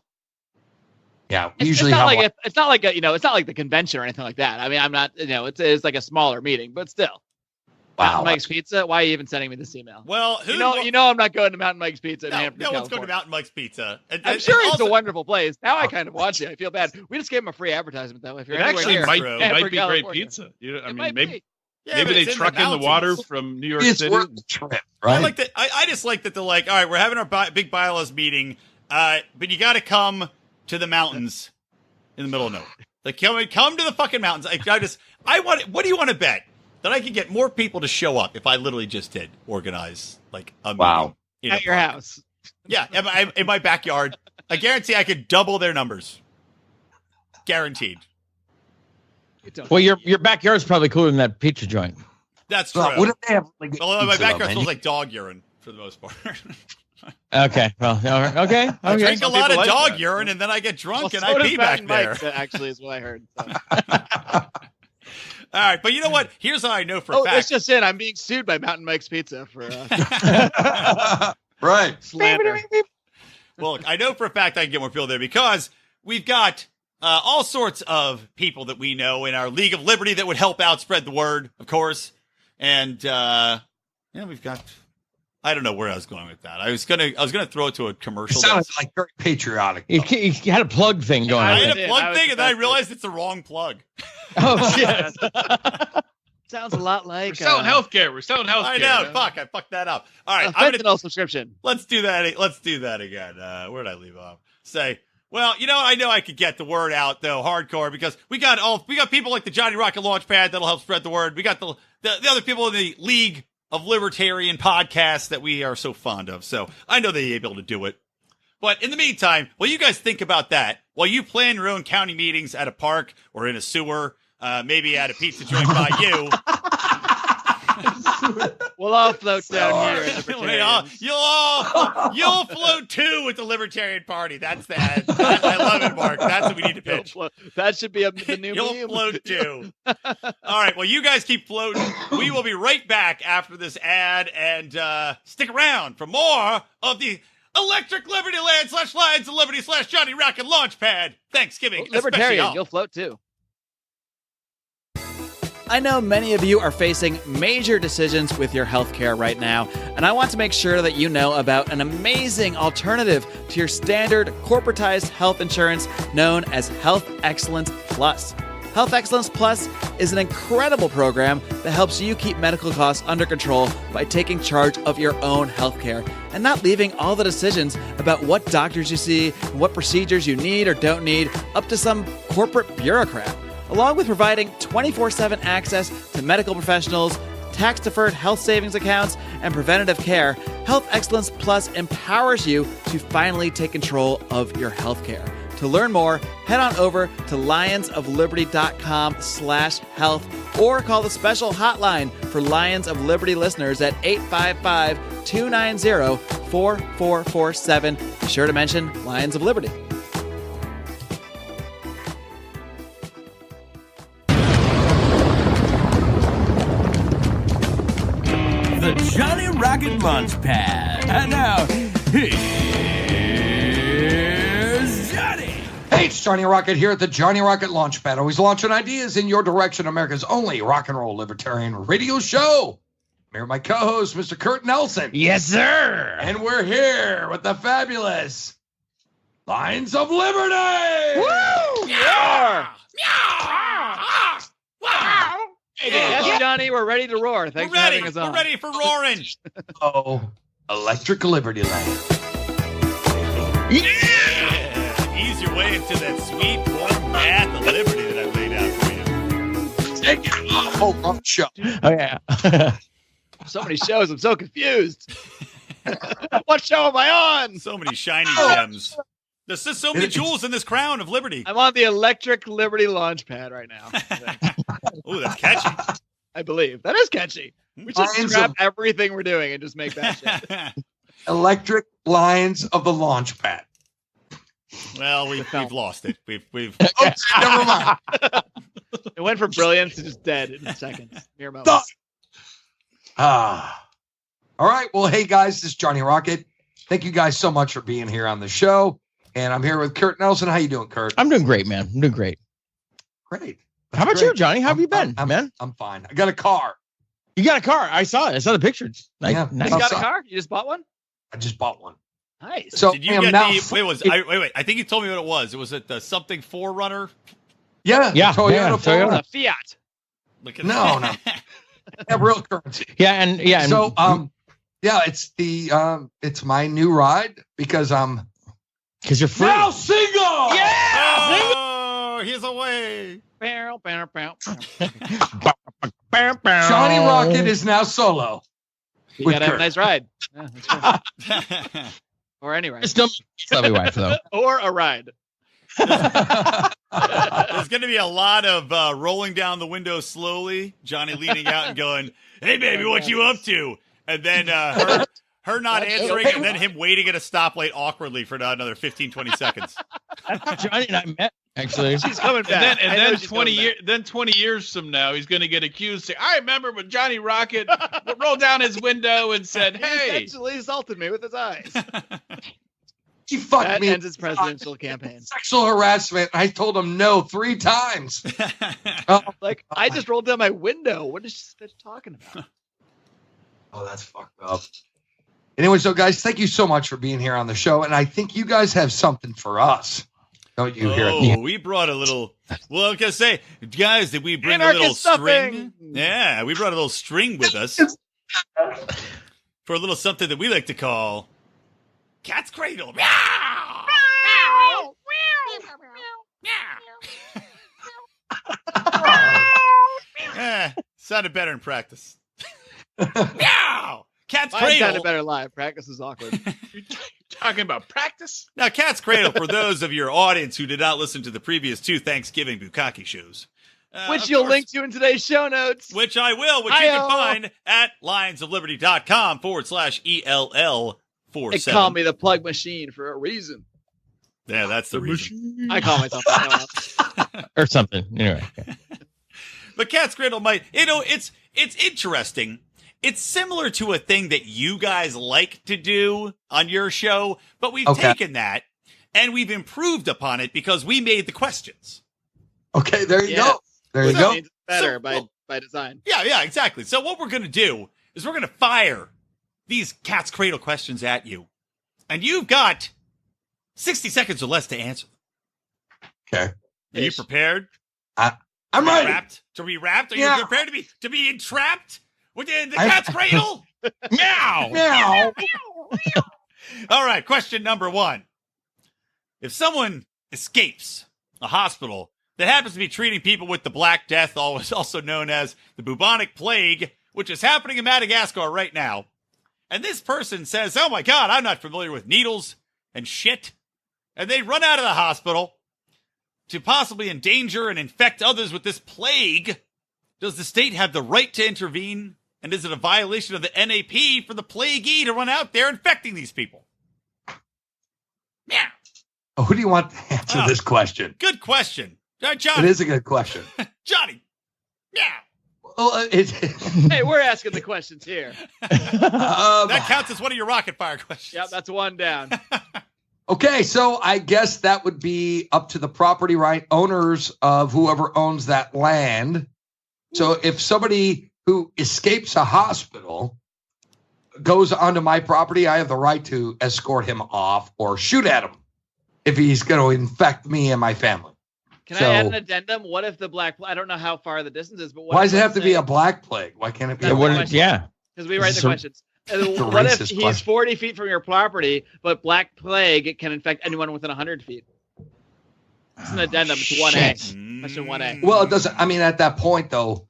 Yeah, we It's usually not have like one. it's not like it's not like the convention or anything like that. I mean, I'm not, it's like a smaller meeting, but still. Wow. Mountain Mike's Pizza. Why are you even sending me this email? Well, you know, I'm not going to Mountain Mike's Pizza. In no Hanford, one's going to California. Mountain Mike's Pizza. I'm sure it's also, a wonderful place. Now I kind of want you. I feel bad. We just gave him a free advertisement though. If you're It actually anywhere near might Hanford, be great California. pizza. I mean, might maybe be. Yeah, maybe but they it's truck in the water mountains. from New York It's City. worth the trip, I right? like that. I just like that they're like, all right, we're having our big bylaws meeting, but you got to come to the mountains in the middle of nowhere. Like, come to the fucking mountains. What do you want to bet that I could get more people to show up if I literally just did organize like a Wow. meeting in At a your park? house. Yeah, in my backyard. I guarantee I could double their numbers. Guaranteed. Well, your backyard's probably cooler than that pizza joint. That's true. Well, what if they have like? Although my pizza, though, backyard man? smells like dog urine for the most part. Okay. Well, okay. I drink a Some lot of people like dog that. urine and then I get drunk Well, and so I does pee back Mountain there. Mike's, actually, is what I heard. So. All right, but you know what? Here's how I know for a Oh, that's fact. just it. I'm being sued by Mountain Mike's Pizza for Right. slander. Well, look, I know for a fact I can get more people there because we've got all sorts of people that we know in our League of Liberty that would help out spread the word, of course. And we've got I don't know where I was going with that. I was gonna throw it to a commercial. It sounded like very patriotic. You had a plug thing going on. I had a plug thing, and then I realized it's the wrong plug. Oh shit! Sounds a lot like we're selling healthcare. We're selling healthcare. I know. Fuck! I fucked that up. All right, I'm gonna subscription. Let's do that. Let's do that again. Where did I leave off? Say. Well, I know I could get the word out though, hardcore, because we got people like the Johnny Rocket Launchpad that'll help spread the word. We got the other people in the League of Libertarian podcasts that we are so fond of. So I know they'll be able to do it. But in the meantime, while you guys think about that, while you plan your own county meetings at a park or in a sewer, maybe at a pizza joint by you. We'll all float down here. You'll float too with the Libertarian Party. That's that. I love it, Mark. That's what we need to pitch. That should be the new You'll meme. float too. All right. Well, you guys keep floating. We will be right back after this ad, and stick around for more of the Electric Libertyland / Lions of Liberty / Johnny Rocket Launchpad Thanksgiving Libertarian, Especiale. you'll float too. I know many of you are facing major decisions with your healthcare right now, and I want to make sure that you know about an amazing alternative to your standard corporatized health insurance known as Health Excellence Plus. Health Excellence Plus is an incredible program that helps you keep medical costs under control by taking charge of your own healthcare and not leaving all the decisions about what doctors you see and what procedures you need or don't need up to some corporate bureaucrat. Along with providing 24/7 access to medical professionals, tax-deferred health savings accounts, and preventative care, Health Excellence Plus empowers you to finally take control of your healthcare. To learn more, head on over to lionsofliberty.com/health or call the special hotline for Lions of Liberty listeners at 855-290-4447. Be sure to mention Lions of Liberty. The Johnny Rocket Launchpad. And now, here's Johnny. Hey, it's Johnny Rocket here at the Johnny Rocket Launchpad. Always launching ideas in your direction. America's only rock and roll libertarian radio show. I'm here with my co-host, Mr. Curt Nelson. Yes, sir. And we're here with the fabulous Lions of Liberty. Woo! Yeah! Wow! Hey, yes, Johnny, we're ready to roar. Thanks for having us on. We're ready for roaring. Oh, Electric Libertyland. Yeah! Ease your way into that sweet, warm bath of liberty that I've laid out for you. Take it off. Oh, wrong show. Oh, yeah. So many shows. I'm so confused. What show am I on? So many shiny gems. There's just so many jewels in this crown of liberty. I'm on the Electric Liberty Launchpad right now. Ooh, that's catchy. I believe. That is catchy. We should scrap everything we're doing and just make that shit. Electric Lions of the Launchpad. Well, we've lost it. We've Oh, never mind. It went from brilliance to just dead in seconds. Mere moments. All right. Well, hey, guys, this is Johnny Rocket. Thank you guys so much for being here on the show. And I'm here with Curt Nelson. How you doing, Curt? I'm doing great, man. I'm doing great. Great. How about you, Johnny? How have you been, man? I'm fine. I got a car. You got a car? I saw it. I saw the pictures. Nice. Yeah. Nice. You got a car? You just bought one? I just bought one. Nice. So did you get wait. I think you told me what it was. It was the something Forerunner. Yeah. Toyota. Fiat. Look at no. Yeah, real currency. Yeah. So it's the it's my new ride because you're free. Now single. Yeah. Oh, he's away. Johnny Rocket is now solo. You gotta have a nice ride. Yeah, that's good. Or any ride. Still lovely wife though. Or a ride. There's going to be a lot of rolling down the window slowly, Johnny leaning out and going, "Hey, baby, what you up to?" And then her not answering, and then him waiting at a stoplight awkwardly for another 15, 20 seconds. That's how Johnny and I met, actually. She's coming back. And then 20 years from now, he's going to get accused. Say, I remember when Johnny Rocket rolled down his window and said, "Hey," he essentially assaulted me with his eyes. He fucked me. Ends his presidential campaign. Sexual harassment. I told him no 3 times. I just rolled down my window. What is she talking about? Oh, that's fucked up. Anyway, so guys, thank you so much for being here on the show. And I think you guys have something for us. Don't you hear it? We brought a little, well, I was going to say, guys, did we bring a little string? Yeah, we brought a little string with us for a little something that we like to call Cat's Cradle. Meow! Sounded better in practice. Meow! Cat's Cradle. Sounded better live. Practice is awkward. Talking about practice? Now, Cat's Cradle, for those of your audience who did not listen to the previous 2 Thanksgiving Bukkake shows. Which you'll link to in today's show notes. Which I will, which you can find at lionsofliberty.com/ELL47. They call me the plug machine for a reason. Yeah, that's the reason. I call myself that. Or something. Anyway. But Cat's Cradle might, it's interesting. It's similar to a thing that you guys like to do on your show, but we've taken that and we've improved upon it because we made the questions. Okay, there you go. There you go. It's better by design. Yeah, exactly. So what we're going to do is we're going to fire these Cat's Cradle questions at you. And you've got 60 seconds or less to answer them. Okay. Are you prepared? I'm ready. To be wrapped? Are you prepared to be entrapped within the Cat's Cradle? Meow! Meow! All right, question number 1. If someone escapes a hospital that happens to be treating people with the Black Death, also known as the bubonic plague, which is happening in Madagascar right now, and this person says, oh my God, I'm not familiar with needles and shit, and they run out of the hospital to possibly endanger and infect others with this plague, does the state have the right to intervene? And is it a violation of the NAP for the plaguey to run out there infecting these people? Meow. Oh, who do you want to answer this question? Good question. Johnny. It is a good question. Johnny. Meow. Well, hey, we're asking the questions here. That counts as one of your RocketFire questions. Yep, that's one down. Okay, so I guess that would be up to the property right owners of whoever owns that land. So if somebody who escapes a hospital goes onto my property, I have the right to escort him off or shoot at him if he's going to infect me and my family. Can I add an addendum? What if the black plague, I don't know how far the distance is, but why does it have to be a black plague? Why can't it be a white plague? Yeah. Because we write the questions. What if he's 40 feet from your property, but black plague can infect anyone within 100 feet? It's an addendum. It's 1A. Question 1A. Well, it doesn't. I mean, at that point, though,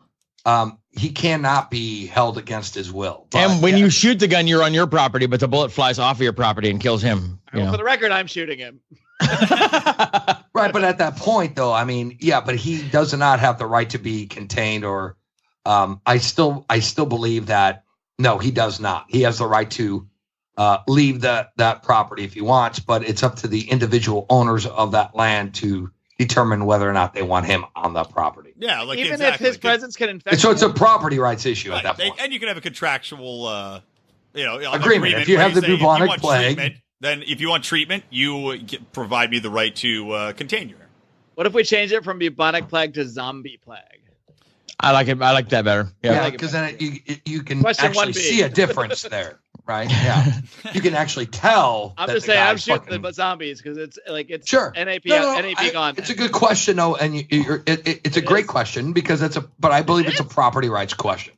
he cannot be held against his will. But, and when you shoot the gun, you're on your property, but the bullet flies off of your property and kills him. Well, for the record, I'm shooting him. Right, but at that point, though, I mean, yeah, but he does not have the right to be contained, or I still believe that. No, he does not. He has the right to leave that property if he wants, but it's up to the individual owners of that land to determine whether or not they want him on the property. Yeah, like even if his presence can infect. So it's a property rights issue at that point. And you can have a contractual, agreement. If you have the bubonic plague, then if you want treatment, you provide me the right to contain you. What if we change it from bubonic plague to zombie plague? I like it. I like that better. Yeah, because then you can actually see a difference there, right? Yeah, you can actually tell. I'm just saying, I'm shooting the zombies because it's sure NAP gone. It's a good question, though, and it's a great question because but I believe it's a property rights question.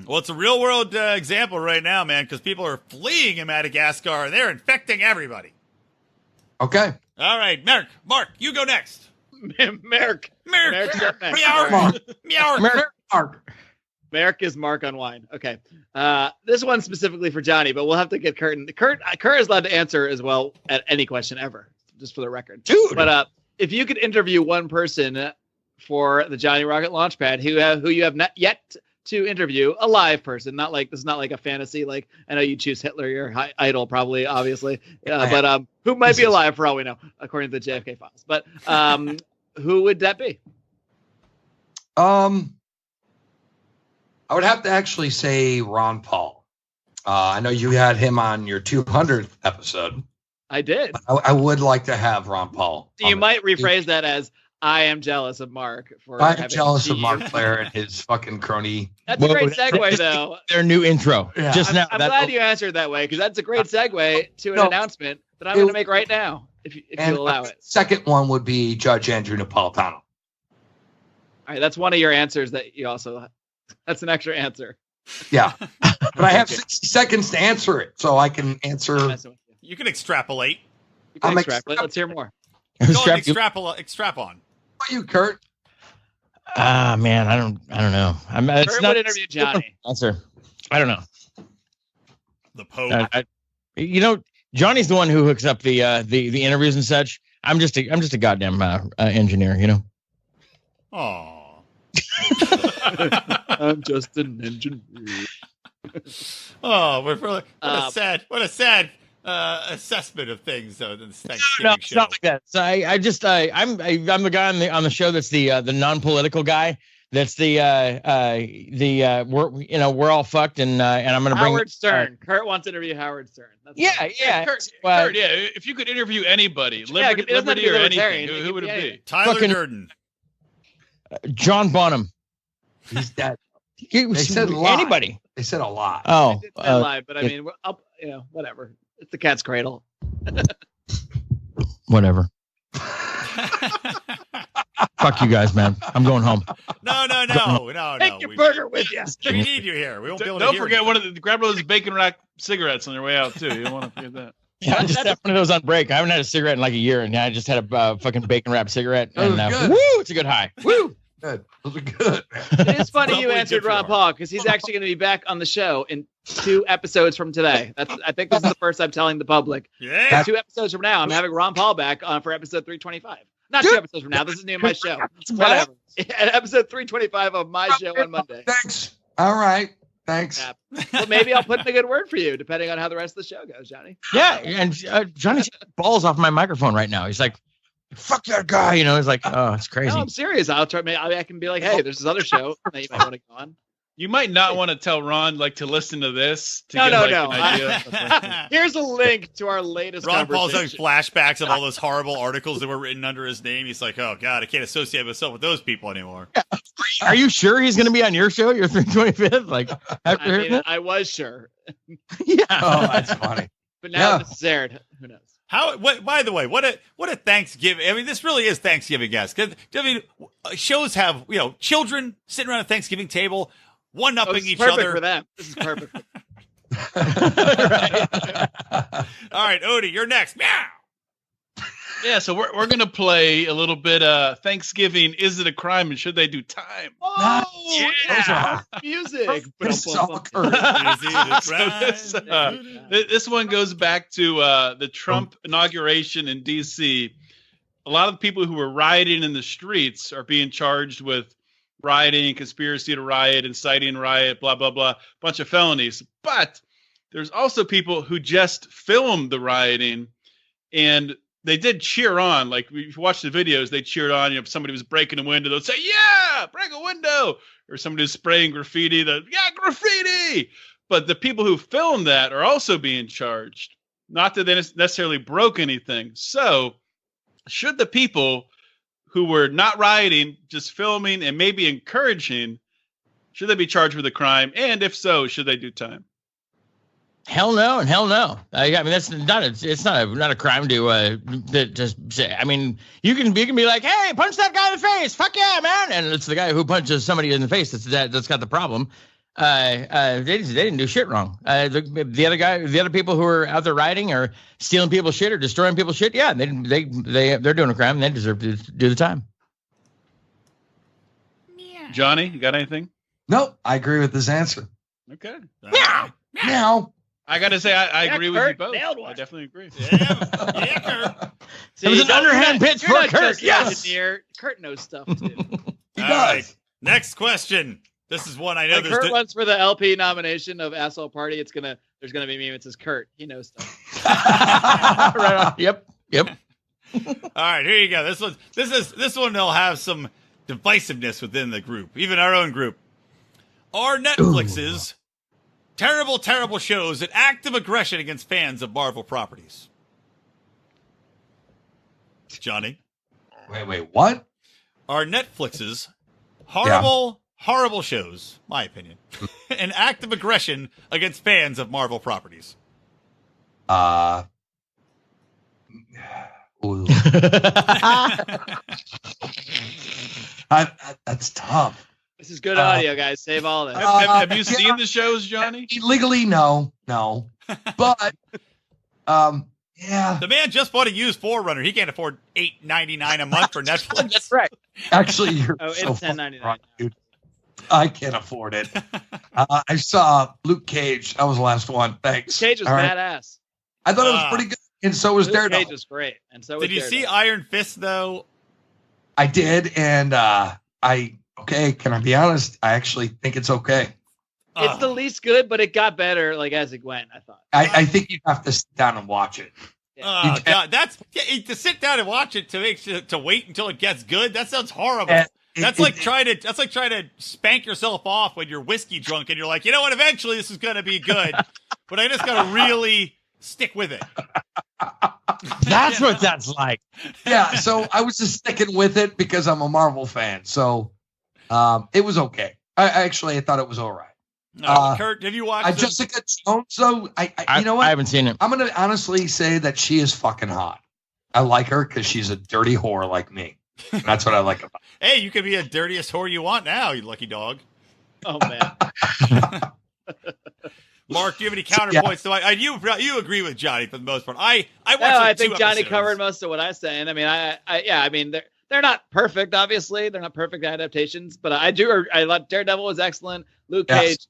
Well, it's a real world example right now, man, because people are fleeing in Madagascar and they're infecting everybody. Okay. All right, Marc, you go next. Marc is Marc on wine. Okay. This one's specifically for Johnny, but we'll have to get Curt. Curt is allowed to answer as well at any question ever, just for the record. Dude. But if you could interview one person for the Johnny Rocket Launchpad who you have not yet to interview, a live person, this is not like a fantasy. Like, I know you choose Hitler, your idol, probably, obviously, but who might be alive for all we know, according to the JFK files. But who would that be? I would have to actually say Ron Paul. I know you had him on your 200th episode. I did. I would like to have Ron Paul. So you might rephrase that as, I am jealous of Marc for. I'm jealous of Marc Clair and his fucking crony. That's a great segue, though. Their new intro. Yeah. Just now. I'm glad you answered that way because that's a great segue to an announcement that I'm going to make right now, if you allow it. Second one would be Judge Andrew Napolitano. All right, that's one of your answers that you also. That's an extra answer. Yeah, but I have 60 seconds to answer it, so I can answer. You can extrapolate. You can extrapolate. Let's hear more. Go on, extrap on. What about you, Curt? Man, I don't know. Curt would interview Johnny. Answer. I don't know. The Pope. Johnny's the one who hooks up the interviews and such. I'm just a goddamn engineer, you know. Oh. I'm just an engineer. Oh, what a sad assessment of things this Thanksgiving it's not like that. So I'm the guy on the show that's the non-political guy. That's we're all fucked and I'm gonna bring Howard Stern. Curt wants to interview Howard Stern. Kurt, if you could interview anybody, Liberty or anything, who would it be? Tyler Durden. John Bonham. He's dead. They said anybody. They said a lot. Oh, live, but I mean, whatever. It's the cat's cradle. Whatever. Fuck you guys, man. I'm going home. No. Take your burger with you. We need you here. We won't be able to Don't hear forget you. grab one of those bacon rack cigarettes on your way out too. You don't want to forget that. Yeah, I just had one of those on break. I haven't had a cigarette in like a year, and I just had a fucking bacon wrap cigarette. And good. woo, it's a good high. Woo. Good. Those are good. It is funny you answered Ron Paul because he's actually going to be back on the show in 2 episodes from today. I think this is the first I'm telling the public. Yeah. 2 episodes from now, I'm having Ron Paul back on for episode 325. Not 2 episodes from now. This is new my show. Whatever. Episode 325 of my show on Monday. Thanks. All right. Thanks. Yeah. Well, maybe I'll put in a good word for you, depending on how the rest of the show goes, Johnny. Yeah, and Johnny's balls off my microphone right now. He's like, "Fuck that guy," you know. He's like, "Oh, it's crazy." No, I'm serious. I'll try. I can be like, "Hey, there's this other show that you might want to go on." You might not want to tell Ron to listen to this. No. An idea. Here's a link to our latest. Ron Paul's having flashbacks of all those horrible articles that were written under his name. He's like, "Oh God, I can't associate myself with those people anymore." Are you sure he's going to be on your show, your 325th? Like after I was sure. Yeah. Oh, that's funny. But now this is aired. Who knows? By the way, what a Thanksgiving. I mean, this really is Thanksgiving, guys. Because I mean, shows have children sitting around a Thanksgiving table, one-upping each other. Perfect for them. This is perfect. All right, Odie, you're next. Meow. Yeah, so we're gonna play a little bit. Thanksgiving, is it a crime and should they do time? Oh, yeah. Music. This one goes back to the Trump inauguration in D.C. A lot of the people who were rioting in the streets are being charged with rioting, conspiracy to riot, inciting riot, blah blah blah, bunch of felonies. But there's also people who just filmed the rioting and they did cheer on. Like, if you watch the videos, they cheered on. If somebody was breaking a window, they'd say, "Yeah, break a window." Or somebody was spraying graffiti, "Yeah, graffiti." But the people who filmed that are also being charged. Not that they necessarily broke anything. So should the people who were not rioting, just filming and maybe encouraging, should they be charged with a crime? And if so, should they do time? Hell no and hell no. I mean, that's not. It's not a crime to just say. I mean, you can be like, "Hey, punch that guy in the face! Fuck yeah, man!" And it's the guy who punches somebody in the face that's got the problem. They didn't do shit wrong. The other people who are out there rioting or stealing people's shit or destroying people's shit, yeah, they're doing a crime and they deserve to do the time. Johnny, you got anything? Nope, I agree with this answer. Okay. Meow. I got to say, I agree with you both. I definitely agree. Yeah, Curt. It was an underhand pitch for Curt. Yes. Curt knows stuff too. He All does. right. Next question. This is one I know. When Curt wants for the LP nomination of Asshole Party, there's gonna be a meme that says Curt. He knows stuff. Right on. Yep. All right, here you go. This one will have some divisiveness within the group, even our own group. Are Netflix's terrible shows an act of aggression against fans of Marvel properties? Johnny? Wait, what? are Netflix's horrible shows, my opinion. An act of aggression against fans of Marvel properties. Ooh. That's tough. This is good audio, guys. Save all this. Have you seen the shows, Johnny? Legally, no. But, yeah. The man just bought a used 4Runner. He can't afford $8.99 a month for Netflix. That's right. Actually, you're it's so $10.99 right, dude. I can't afford it. I saw Luke Cage. That was the last one. Thanks. Cage was badass. I thought it was pretty good, and so was Daredevil. Cage was great, and so was Did you see Iron Fist though? I did, and can I be honest? I actually think it's okay. It's the least good, but it got better as it went, I thought. I think you have to sit down and watch it. Oh God, to sit down and watch it to wait until it gets good. That sounds horrible. That's like trying to spank yourself off when you're whiskey drunk and you're like, you know what? Eventually this is gonna be good, but I just gotta really stick with it. That's what that's like. Yeah, so I was just sticking with it because I'm a Marvel fan. So it was okay. I thought it was all right. Curt, have you watched Jessica Jones? Though you know what? I haven't seen it. I'm gonna honestly say that she is fucking hot. I like her because she's a dirty whore like me. That's what I like about her. Hey, you can be a dirtiest whore you want now, you lucky dog. Oh man. Mark, do you have any counterpoints? So you agree with Johnny for the most part. I watched I think Johnny episodes. covered most of what I was saying. I mean, I mean, they're not perfect, obviously. They're not perfect adaptations, but I thought Daredevil was excellent. Luke Cage,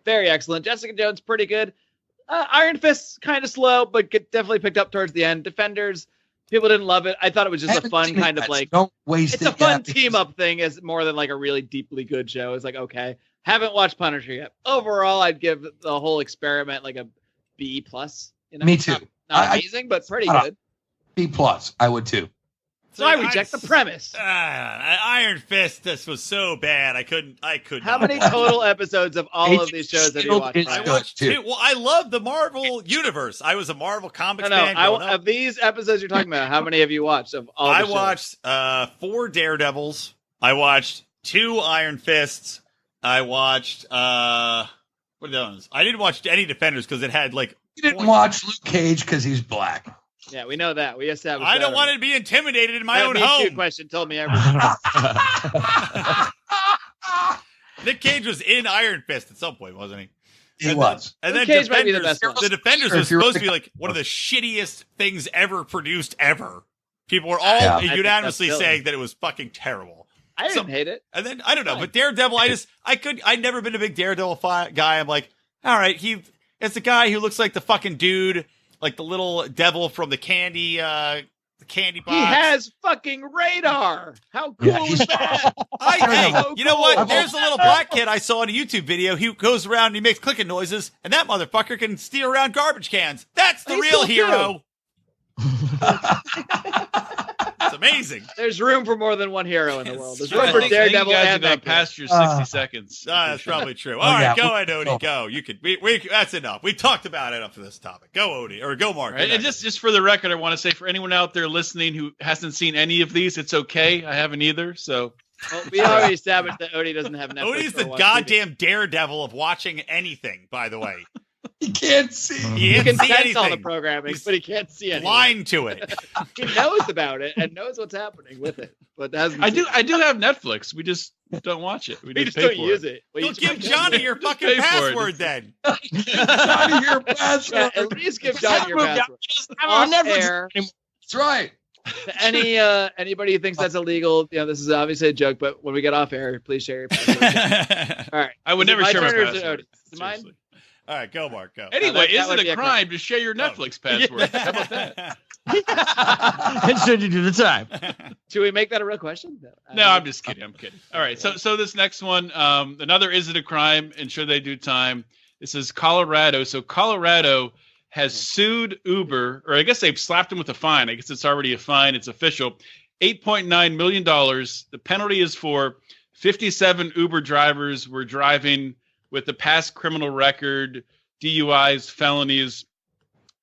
very excellent. Jessica Jones, pretty good. Iron Fist, kind of slow, but definitely picked up towards the end. Defenders, people didn't love it. I thought it was just a fun kind of don't waste it's a fun team up thing as more than a really deeply good show. It's okay. Haven't watched Punisher yet. Overall, I'd give the whole experiment a B+. Me too. Not amazing, but pretty good. B+. I would too. So I reject the premise. Iron Fist, this was so bad. I couldn't. How many total episodes of all of these shows have you watched? I watched 2. Well, I love the Marvel universe. I was a Marvel Comics fan. Of these episodes you're talking about, how many have you watched of all the shows? I watched 4 Daredevils. I watched 2 Iron Fists. I watched what are those? I didn't watch any Defenders because it had You didn't watch Luke Cage because he's black. Yeah, we know that. We established. I don't want to be intimidated in my own home. Question told me everything. Nick Cage was in Iron Fist at some point, wasn't he? He was. And then Cage might be the best one. The Defenders was supposed to be one of the shittiest things ever produced ever. People were all unanimously saying that it was fucking terrible. I didn't hate it. And then I don't know, but Daredevil, I'd never been a big Daredevil guy. I'm like, all right, it's the guy who looks like the fucking dude, like the little devil from the candy box. He has fucking radar. How cool is that? You know what? There's a little black kid I saw in a YouTube video. He goes around and he makes clicking noises, and that motherfucker can steer around garbage cans. That's the real hero. It's amazing. There's room for more than one hero in the world. There's room for Daredevil and that past your 60 seconds. That's probably true. All right, go ahead, Odie. Go. You could. That's enough. We talked about it up for this topic. Go, Odie, or go, Mark. Right, and just for the record, I want to say for anyone out there listening who hasn't seen any of these, it's okay. I haven't either. So we already established that Odie doesn't have Netflix. Odie's the goddamn Daredevil of watching anything. By the way. He can't see. He can see anything on the programming, but he can't see anything. Blind to it. He knows about it and knows what's happening with it, but I do have Netflix. We just don't watch it. We just don't use it. Well, give Johnny your fucking password then. Johnny your password. At least give Johnny your password. That's right. Anybody who thinks that's illegal, this is obviously a joke, but when we get off air, please share your password. All right. I would never share my password. Mine? All right, go, Mark. Go. Anyway, is it a crime to share your Netflix password? How about that? And should you do the time? Should we make that a real question? No, I'm just kidding. I'm kidding. All right. So this next one, another is it a crime and should they do time? This is Colorado. So Colorado has sued Uber, or I guess they've slapped him with a fine. I guess it's already a fine. It's official. $8.9 million. The penalty is for 57 Uber drivers were driving with the past criminal record, DUIs, felonies,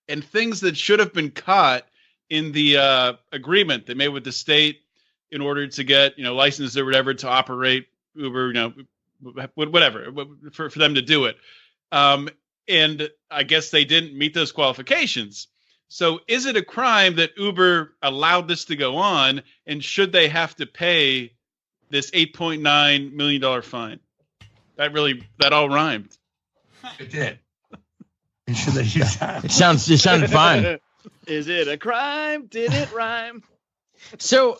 and things that should have been caught in the agreement they made with the state. in order to get, licensed or whatever to operate Uber, whatever, for them to do it. And I guess they didn't meet those qualifications. So is it a crime that Uber allowed this to go on, and should they have to pay this $8.9 million fine? That all rhymed. It did. And should they use that? It sounded fine. Is it a crime? Did it rhyme? So,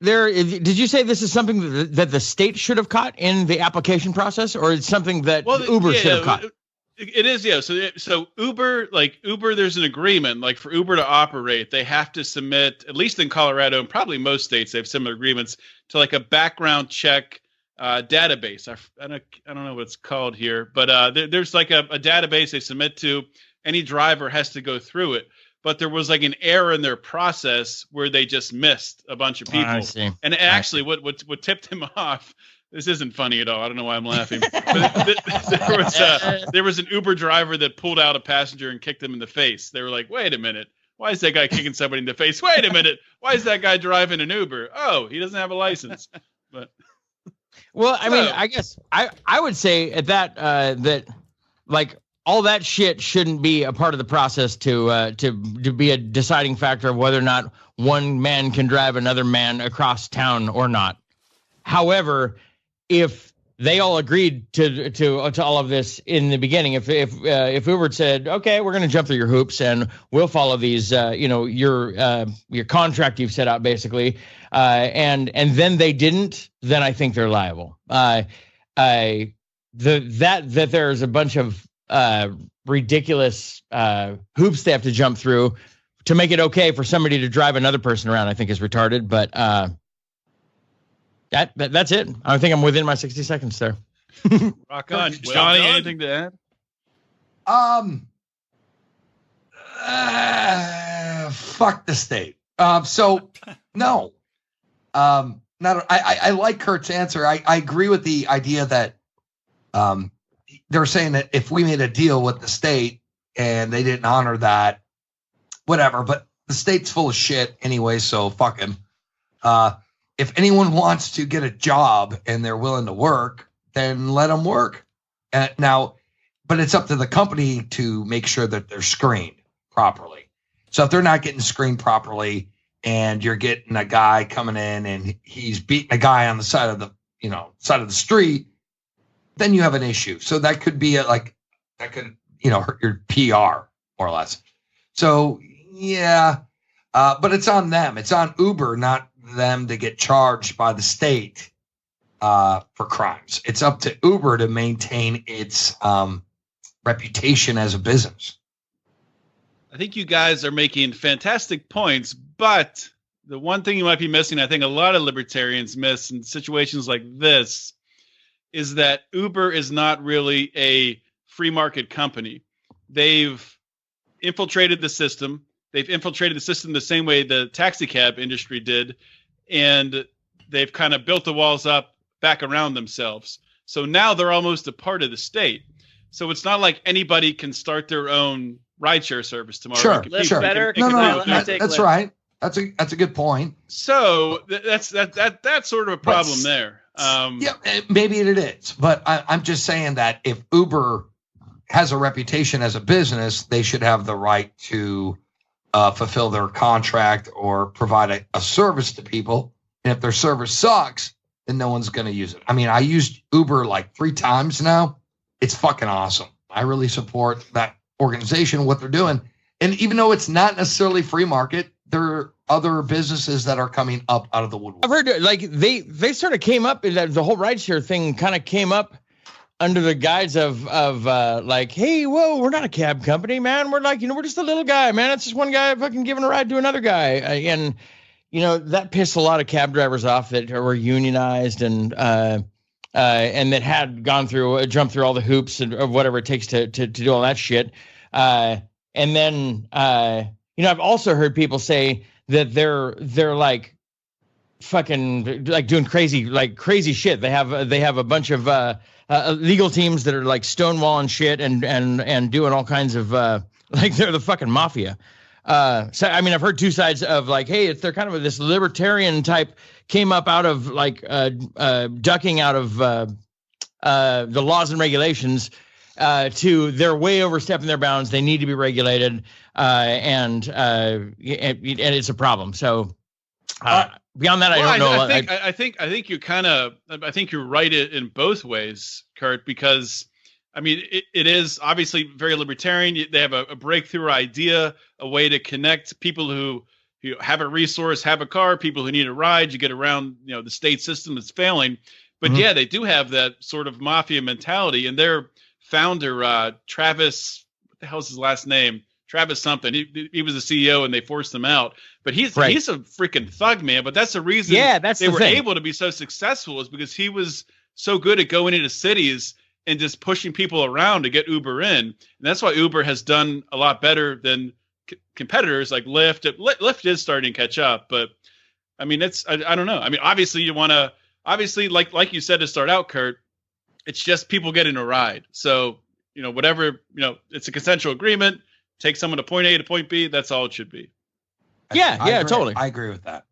did you say this is something that the state should have caught in the application process, or it's something that Uber should have caught? It is, yeah. So Uber, there's an agreement, like for Uber to operate, they have to submit, at least in Colorado and probably most states, they have similar agreements, to like a background check database. I don't know what it's called here, but there's like a database they submit to. Any driver has to go through it. But there was like an error in their process where they just missed a bunch of people. I see. And actually, what tipped him off. This isn't funny at all. I don't know why I'm laughing. But there was an Uber driver that pulled out a passenger and kicked him in the face. They were like, wait a minute. Why is that guy kicking somebody in the face? Wait a minute. Why is that guy driving an Uber? Oh, he doesn't have a license. But well, I mean, I guess I would say at that that like all that shit shouldn't be a part of the process to be a deciding factor of whether or not one man can drive another man across town or not. However, if they all agreed to all of this in the beginning, if Uber said, okay, we're going to jump through your hoops and we'll follow these, your contract you've set out basically, and then they didn't, then I think they're liable. That there's a bunch of ridiculous hoops they have to jump through to make it okay for somebody to drive another person around, I think is retarded, but. That's it. I think I'm within my 60 seconds there. Rock on. Johnny, anything to add? Fuck the state. So no. I like Curt's answer. I agree with the idea that they're saying that if we made a deal with the state and they didn't honor that, whatever, but the state's full of shit anyway, so fuck him. If anyone wants to get a job and they're willing to work, then let them work. Now, but it's up to the company to make sure that they're screened properly. So if they're not getting screened properly and you're getting a guy coming in and he's beating a guy on the side of the street, then you have an issue. So that could be that could hurt your PR more or less. So yeah, but it's on them. It's on Uber, not them to get charged by the state for crimes. It's up to Uber to maintain its reputation as a business. I think you guys are making fantastic points, but the one thing you might be missing, I think a lot of libertarians miss in situations like this, is that Uber is not really a free market company. They've infiltrated the system. They've infiltrated the system the same way the taxi cab industry did, and they've kind of built the walls up back around themselves. So now they're almost a part of the state. So it's not like anybody can start their own rideshare service tomorrow. Sure. That's right. That's a good point. So that's sort of a problem there. Yeah, maybe it is, but I'm just saying that if Uber has a reputation as a business, they should have the right to fulfill their contract or provide a service to people. And if their service sucks, then no one's going to use it. I mean, I used Uber like 3 times now. It's fucking awesome. I really support that organization, what they're doing. And even though it's not necessarily free market, there are other businesses that are coming up out of the woodwork. I've heard like they sort of came up, the whole rideshare thing kind of came up under the guise of like, hey, whoa, we're not a cab company, man. We're like, we're just a little guy, man. It's just one guy fucking giving a ride to another guy. And, that pissed a lot of cab drivers off that were unionized and that had jumped through all the hoops and whatever it takes to do all that shit. And then, I've also heard people say that they're like fucking like doing crazy shit. They have a bunch of legal teams that are like stonewalling shit and doing all kinds of like they're the fucking mafia. So I mean, I've heard two sides of like, hey, they're kind of this libertarian type came up out of like ducking out of the laws and regulations to they're way overstepping their bounds. They need to be regulated, and it's a problem. So beyond that, I don't know. I think you kind of I think you're right in both ways, Curt, because I mean it is obviously very libertarian. They have a breakthrough idea, a way to connect people who have a resource, have a car, people who need a ride. You get around, the state system that's failing. But yeah, they do have that sort of mafia mentality, and their founder, Travis, what the hell's his last name? Travis something. He was the CEO, and they forced him out. But he's a freaking thug, man. But that's the reason they were able to be so successful, is because he was so good at going into cities and just pushing people around to get Uber in. And that's why Uber has done a lot better than competitors like Lyft. Lyft is starting to catch up, but I mean, I don't know. I mean, obviously you want to, like you said to start out, Curt, it's just people getting a ride. So, whatever, it's a consensual agreement. Take someone to point A to point B. That's all it should be. Yeah, totally. I agree with that.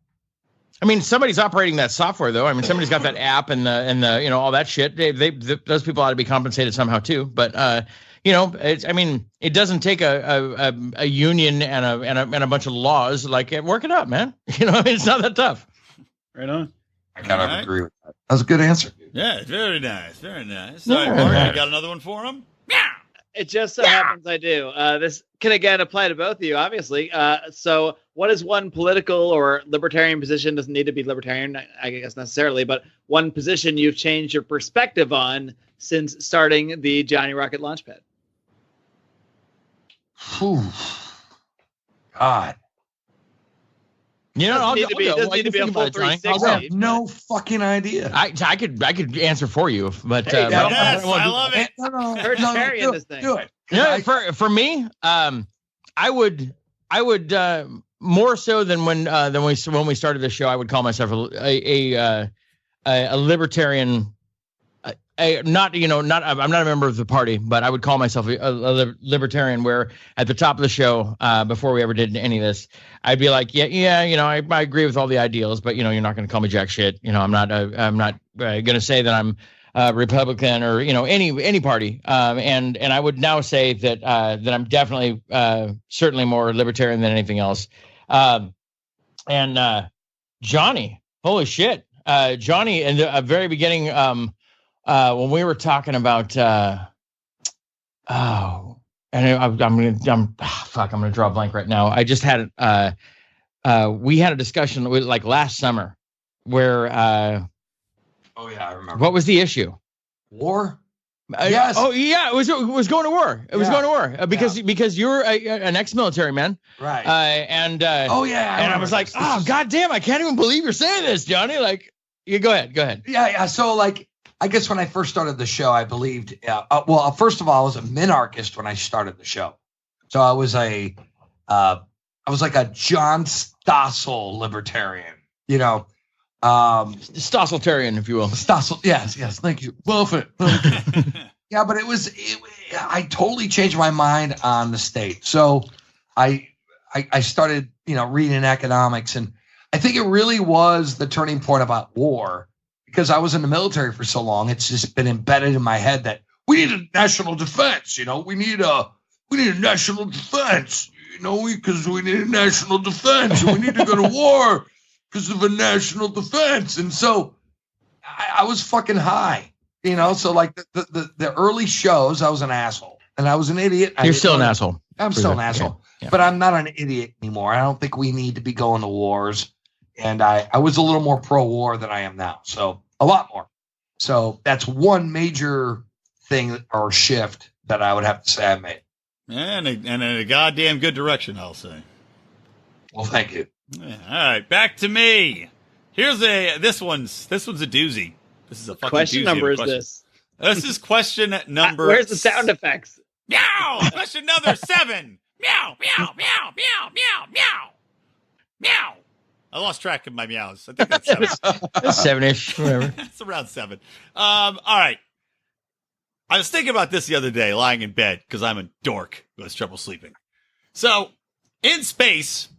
I mean, somebody's operating that software, though. I mean, somebody's got that app and the all that shit. Those people ought to be compensated somehow too. But it doesn't take a union and a bunch of laws. Like, work it out, man. It's not that tough. Right on. I kind of agree with that. That was a good answer. Yeah, very nice, very nice. All right, Marc, you got another one for him? Yeah. It just so happens I do. This can again apply to both of you, obviously. So what is one political or libertarian position? Doesn't need to be libertarian, I guess necessarily, but one position you've changed your perspective on since starting the Johnny Rocket Launchpad? Whew. God. I'll need to be a full 360. I have no fucking idea. I could answer for you, but I love it. Curt's carrying this thing. Do it. Yeah, for me, I would more so than when we started the show, I would call myself a libertarian. I'm not a member of the party, but I would call myself a libertarian, where at the top of the show, before we ever did any of this, I'd be like, I agree with all the ideals, but you're not going to call me jack shit. I'm not going to say that I'm Republican or, any party. And I would now say that I'm definitely, certainly more libertarian than anything else. And Johnny, holy shit. Johnny, in the very beginning, when we were talking about, I'm gonna draw a blank right now. I just had, we had a discussion like last summer where, oh yeah, I remember. What was the issue? War. Yes. Oh yeah, it was going to war. It was going to war because you're an ex-military man, right? And I was like, oh goddamn, I can't even believe you're saying this, Johnny. Like, you go ahead. Yeah. So like, I guess when I first started the show, I believed. Well, first of all, I was a minarchist when I started the show, so I was like a John Stossel libertarian, Stosseltarian, if you will. Stossel, yes, thank you. Buffett. Yeah, but I totally changed my mind on the state. So I started, reading economics, and I think it really was the turning point about war, because I was in the military for so long. It's just been embedded in my head that we need a national defense. We need a national defense. Because we need a national defense, and we need to go to war because of a national defense. And so I was fucking high, so like the early shows, I was an asshole and I was an idiot. You're still an asshole. I'm still an asshole, but I'm not an idiot anymore. I don't think we need to be going to wars. And I was a little more pro-war than I am now. So a lot more. So that's one major thing or shift that I would have to say I made. And in a goddamn good direction, I'll say. Well, thank you. Yeah, all right, back to me. Here's this one's a doozy. This is a fucking question doozy number of a is this? This is question number. Where's the sound effects? Meow. Question number 7. Meow, meow, meow, meow, meow, meow, meow. I lost track of my meows. I think that's 7. That's 7-ish, whatever. It's around 7. All right. I was thinking about this the other day, lying in bed, because I'm a dork who has trouble sleeping. So In space,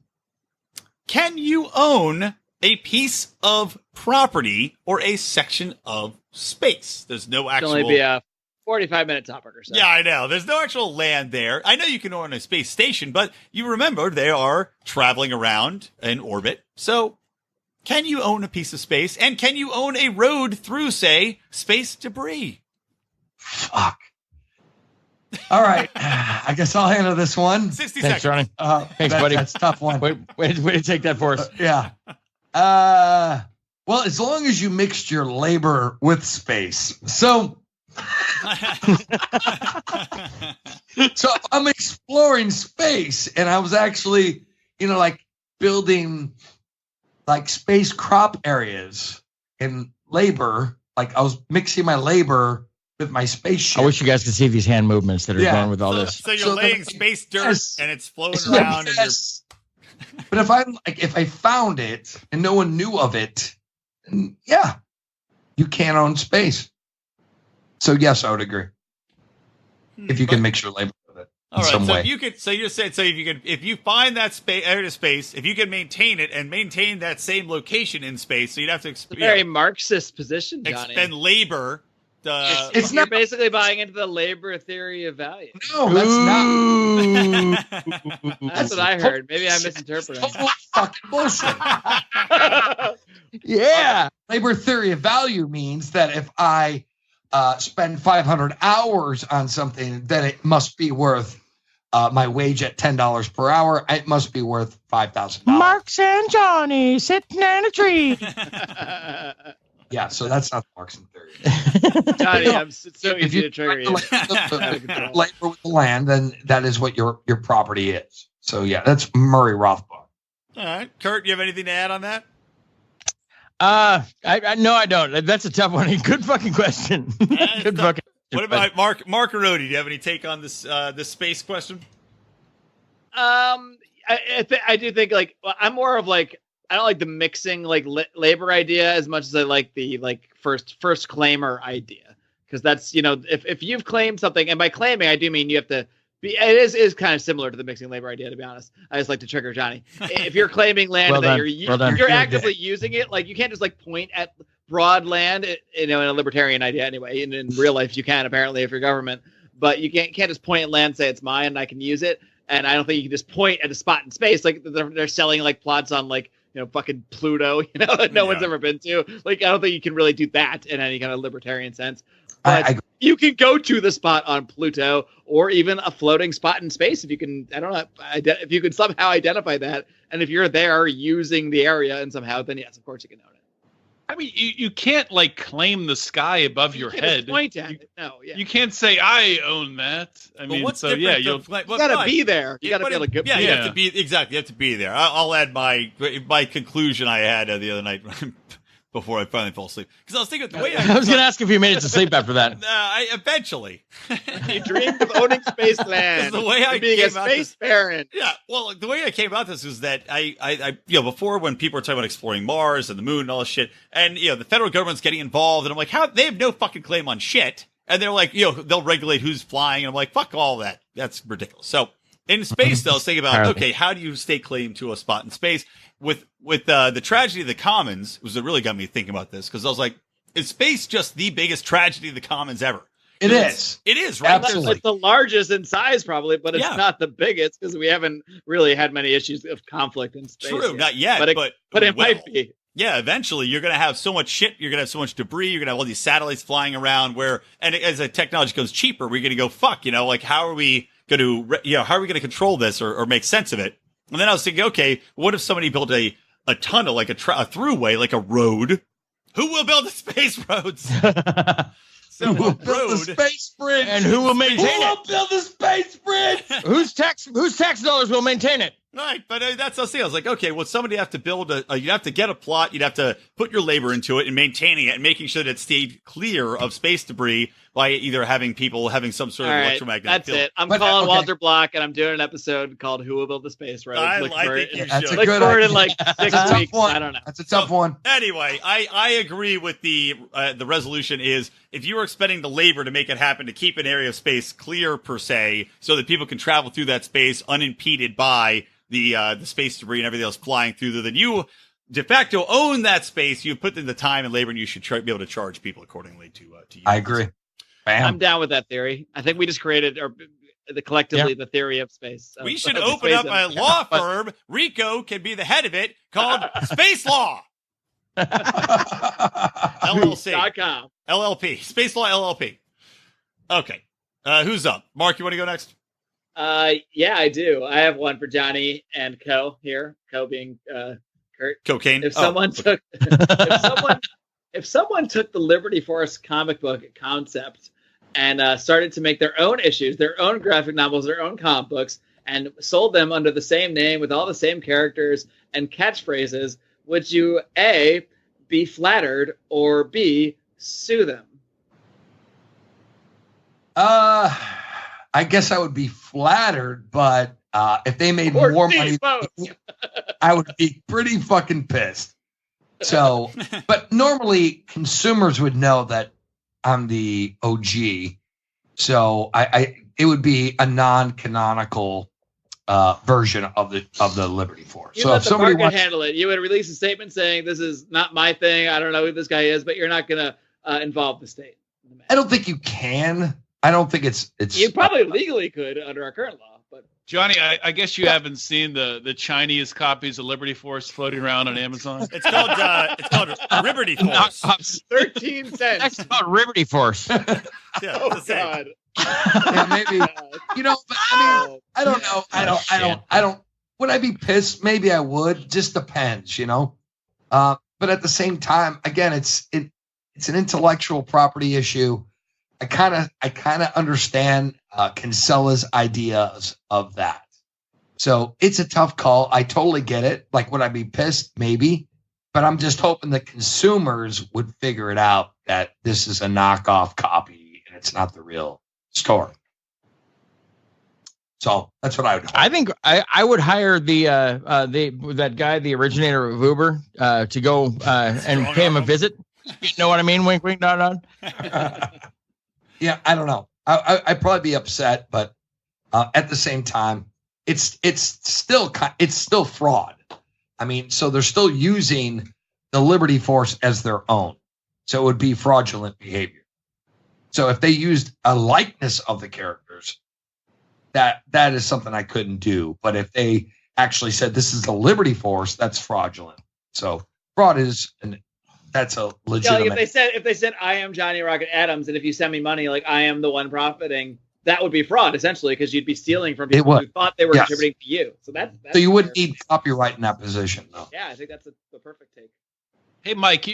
can you own a piece of property or a section of space? There's no actual... It'll only be a 45-minute topic or so. Yeah, I know. There's no actual land there. I know you can own a space station, but you remember they are traveling around in orbit. So can you own a piece of space? And can you own a road through, say, space debris? Fuck. All right. I guess I'll handle this one. 60 Thanks, seconds. Johnny. Thanks, buddy. That's a tough one. Way to take that for us. Yeah. Well, as long as you mixed your labor with space. So if I'm exploring space and I was actually, like building like space crop areas and labor, like I was mixing my labor with my spaceship. I wish you guys could see these hand movements that are going with all this. So you're laying space dirt and it's floating around. Yes. But if I found it and no one knew of it, then yeah, you can't own space. So yes, I would agree. If you can mix your labor with it in some way. If you find that space, if you can maintain it and maintain that same location in space, so you'd have to very Marxist position, Johnny. Expend labor. You're basically buying into the labor theory of value. No, that's not. That's what I heard. Maybe I'm misinterpreting. Total fucking bullshit. Yeah. Labor theory of value means that if I spend 500 hours on something, then it must be worth my wage at $10 per hour. It must be worth $5,000. Marx and Johnny sitting in a tree. Yeah, so that's not the Marxian theory. Johnny, I'm so if easy you to trigger you. labor with the land, then that is what your property is. So yeah, that's Murray Rothbard. All right, Curt, you have anything to add on that? No, I don't. That's a tough one. Good fucking question. Good fucking. What about Marc or Odie? Do you have any take on this space question? I do think I'm more of I don't like the mixing labor idea as much as I like the first claimer idea, because that's if you've claimed something, and by claiming I do mean you have to be. It is kind of similar to the mixing labor idea, to be honest. I just like to trigger Johnny. If you're claiming land that you're actively using it, you can't just point at broad land. In a libertarian idea anyway. And in real life you can apparently if you're government, but you can't just point at land and say it's mine and I can use it. And I don't think you can just point at a spot in space they're selling plots on fucking Pluto, that no one's ever been to. I don't think you can really do that in any kind of libertarian sense. But you can go to the spot on Pluto or even a floating spot in space if you can. I don't know if you can somehow identify that, and if you're there using the area and somehow, then yes, of course you can own it. I mean, you can't claim the sky above your head. Point at it. No, yeah. You can't say I own that. I mean, so yeah, you gotta be there. You gotta be able to go. Yeah, you have to be exactly. You have to be there. I'll add my conclusion I had the other night before I finally fell asleep, because I was thinking the way I was going to ask if you made it to sleep after that. Eventually. You dreamed of owning space land. The way I being came a space parent. Yeah, well, the way I came about this is that I before, when people were talking about exploring Mars and the moon and all this shit, and the federal government's getting involved, and I'm like, how they have no fucking claim on shit, and they're like, they'll regulate who's flying, and I'm like, fuck all that. That's ridiculous. So in space, though, I was thinking about, okay, how do you stake claim to a spot in space? With the tragedy of the commons, was it really got me thinking about this, because I was like, is space just the biggest tragedy of the commons ever? It is, right? Absolutely. It's the largest in size, probably, but it's not the biggest, because we haven't really had many issues of conflict in space. True, not yet, but it might be. Yeah, eventually you're going to have so much shit. You're going to have so much debris. You're going to have all these satellites flying around. And as the technology goes cheaper, we're going to go, fuck, how are we going to control this or make sense of it? And then I was thinking, okay, what if somebody built a tunnel, like a throughway, like a road? Who will build the space roads? Who will build the space bridge? And who will maintain it? Who will build the space bridge? Whose tax dollars will maintain it? Right, but that's what I was saying. I was like, okay, well, somebody have to build you'd have to get a plot, you'd have to put your labor into it and maintaining it and making sure that it stayed clear of space debris by either having people having some sort of electromagnetic field. That's it. I'm calling Walter Block, and I'm doing an episode called "Who Will Build the Space Road." I think you should. That's a Look good for it idea. in like 6 weeks. I don't know. That's a tough one. Anyway, I agree with the resolution is if you were expending the labor to make it happen, to keep an area of space clear per se, so that people can travel through that space unimpeded by the space debris and everything else flying through there, then you de facto own that space. You put in the time and labor, and you should be able to charge people accordingly to use. I agree. Bam. I'm down with that theory. I think we just created collectively the theory of space. We should open up a law firm. Rico can be the head of it, called Space Law. LLC. LLP. Space Law LLP. Okay. Who's up? Mark, you want to go next? Yeah, I do. I have one for Johnny and Co here. Co being Curt. Cocaine. If someone took if someone took the Liberty Force comic book concept and started to make their own issues, their own graphic novels, their own comic books, and sold them under the same name with all the same characters and catchphrases, would you A, be flattered, or B, sue them? I guess I would be flattered, but if they made more money, I would be pretty fucking pissed. So, but normally consumers would know that I'm the OG. So it would be a non-canonical version of the Liberty Force. You so let if the somebody market wants, handle it. You would release a statement saying this is not my thing. I don't know who this guy is, but you're not going to involve the state. I don't think you can. I don't think it's. You probably legally could under our current law, but Johnny, I guess you haven't seen the Chinese copies of Liberty Force floating around on Amazon. It's called Liberty Force. 13 cents. That's called Liberty Force. Yeah, Oh God. Yeah, maybe. You know, but I mean, I don't know. I don't. Would I be pissed? Maybe I would. Just depends, you know. But at the same time, again, it's an intellectual property issue. I kind of understand Kinsella's ideas of that. So it's a tough call. I totally get it. Like, would I be pissed? Maybe. But I'm just hoping that consumers would figure it out that this is a knockoff copy and it's not the real story. So that's what I would hope. I think I would hire that guy, the originator of Uber, to go and pay him a visit. You know what I mean? Wink, wink, nod, nod. Yeah, I don't know. I'd probably be upset, but at the same time, it's still fraud. I mean, so they're still using the Liberty Force as their own, so it would be fraudulent behavior. So if they used a likeness of the characters, that is something I couldn't do. But if they actually said this is the Liberty Force, that's fraudulent. So fraud is that's a legitimate. Yeah, like if they said I am Johnny Rocket Adams, and if you send me money, like I am the one profiting, that would be fraud essentially, because you'd be stealing from people who thought they were contributing to you. So that's so you wouldn't need copyright in that position, though. Yeah, I think that's the perfect take. Hey, Mike,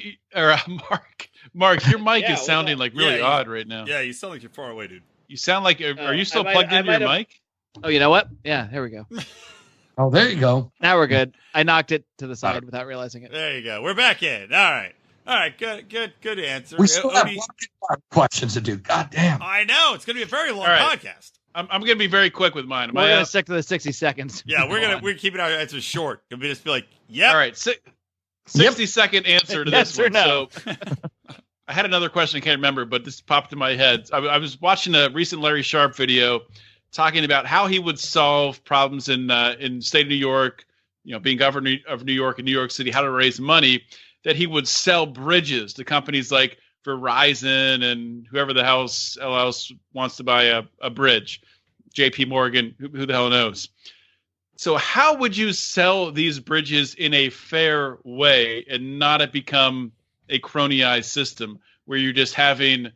Mark, your mic is sounding like really odd right now. Yeah, you sound like you're far away, dude. You sound like are you still plugged into your mic? Oh, you know what? Yeah, here we go. Oh, there you go. Now we're good. I knocked it to the side without realizing it. There you go. We're back in. All right. Good answer. We still have questions to do. God damn. I know. It's going to be a very long podcast. I'm going to be very quick with mine. We're going to stick to the 60 seconds. Yeah, we're keeping our answers short. We'll just be like, yeah. All right. 60-second answer to this one. No. So I had another question. I can't remember, but this popped in my head. I was watching a recent Larry Sharp video talking about how he would solve problems in the state of New York, being governor of New York and New York City, how to raise money, that he would sell bridges to companies like Verizon and whoever the hell else wants to buy a bridge, JP Morgan, who the hell knows. So how would you sell these bridges in a fair way and not it become a cronyized system where you're just having,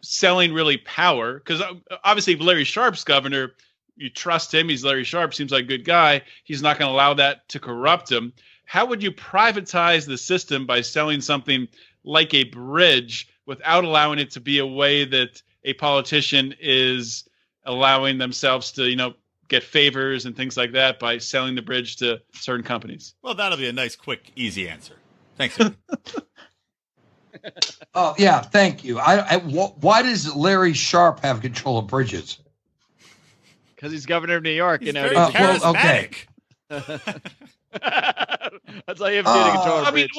selling really power? Because obviously if Larry Sharp's governor, you trust him. He's Larry Sharp, seems like a good guy. He's not going to allow that to corrupt him. How would you privatize the system by selling something like a bridge without allowing it to be a way that a politician is allowing themselves to, get favors and things like that by selling the bridge to certain companies? Well, that'll be a nice, quick, easy answer. Thanks. Oh, yeah. Thank you. Why does Larry Sharp have control of bridges? Because he's governor of New York. He's very charismatic. Okay. That's all you have to do to control a bridge.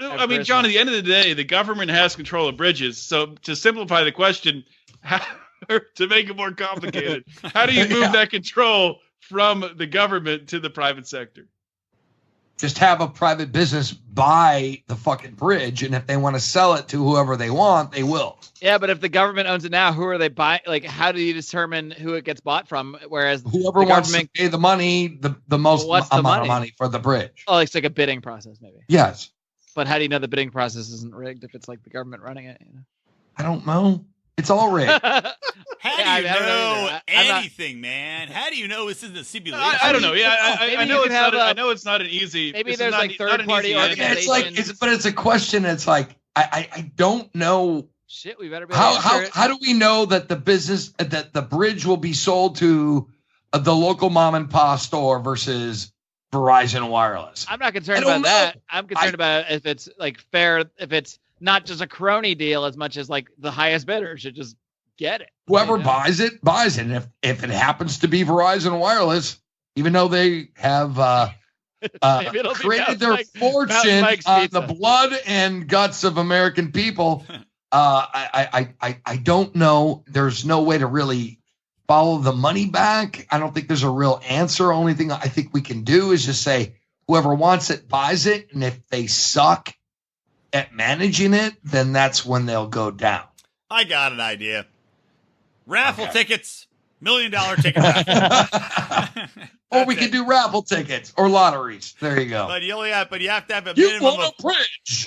I mean, John, at the end of the day, the government has control of bridges. So to simplify the question, to make it more complicated, how do you move that control from the government to the private sector? Just have a private business buy the fucking bridge, and if they want to sell it to whoever they want, they will. Yeah, but if the government owns it now, who are they buying? Like, how do you determine who it gets bought from? Whereas whoever wants to pay the money, the most amount of money for the bridge. Oh, it's like a bidding process, maybe. Yes. But how do you know the bidding process isn't rigged if it's like the government running it? You know? I don't know. It's all rigged. How do you know anything, man? How do you know this is a simulation? I don't know. Yeah, I know it's not. I know it's not an easy. Maybe there's like third-party organizations. It's a question. It's like I don't know. Shit, we better be. How do we know that the bridge will be sold to the local mom and pop store versus Verizon Wireless? I'm not concerned about that. I'm concerned about if it's like fair. If it's not just a crony deal as much as like the highest bidder should just get it. Whoever buys it. And if it happens to be Verizon Wireless, even though they have created their fortune on the blood and guts of American people, I don't know. There's no way to really follow the money back. I don't think there's a real answer. Only thing I think we can do is just say whoever wants it buys it, and if they suck at managing it, then that's when they'll go down. I got an idea. Raffle tickets, $1 million ticket raffle. Or we can do raffle tickets or lotteries. There you go. But you have to have a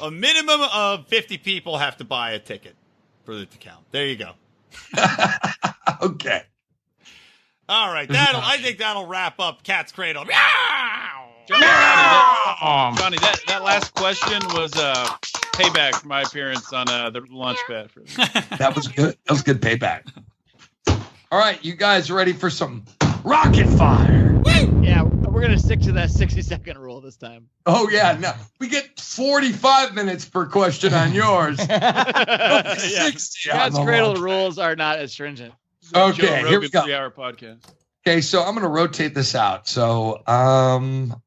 minimum of 50 people have to buy a ticket for it to count. There you go. Okay. All right. I think that'll wrap up Cat's Cradle. Johnny, that last question was payback for my appearance on the Launchpad. That was good. That was good payback. All right, you guys ready for some rocket fire? Yeah, we're going to stick to that 60-second rule this time. Oh, yeah. No, we get 45 minutes per question on yours. 60 Cat's Cradle rules are not as stringent. Okay, here we go. 3-hour podcast. Okay, so I'm going to rotate this out. So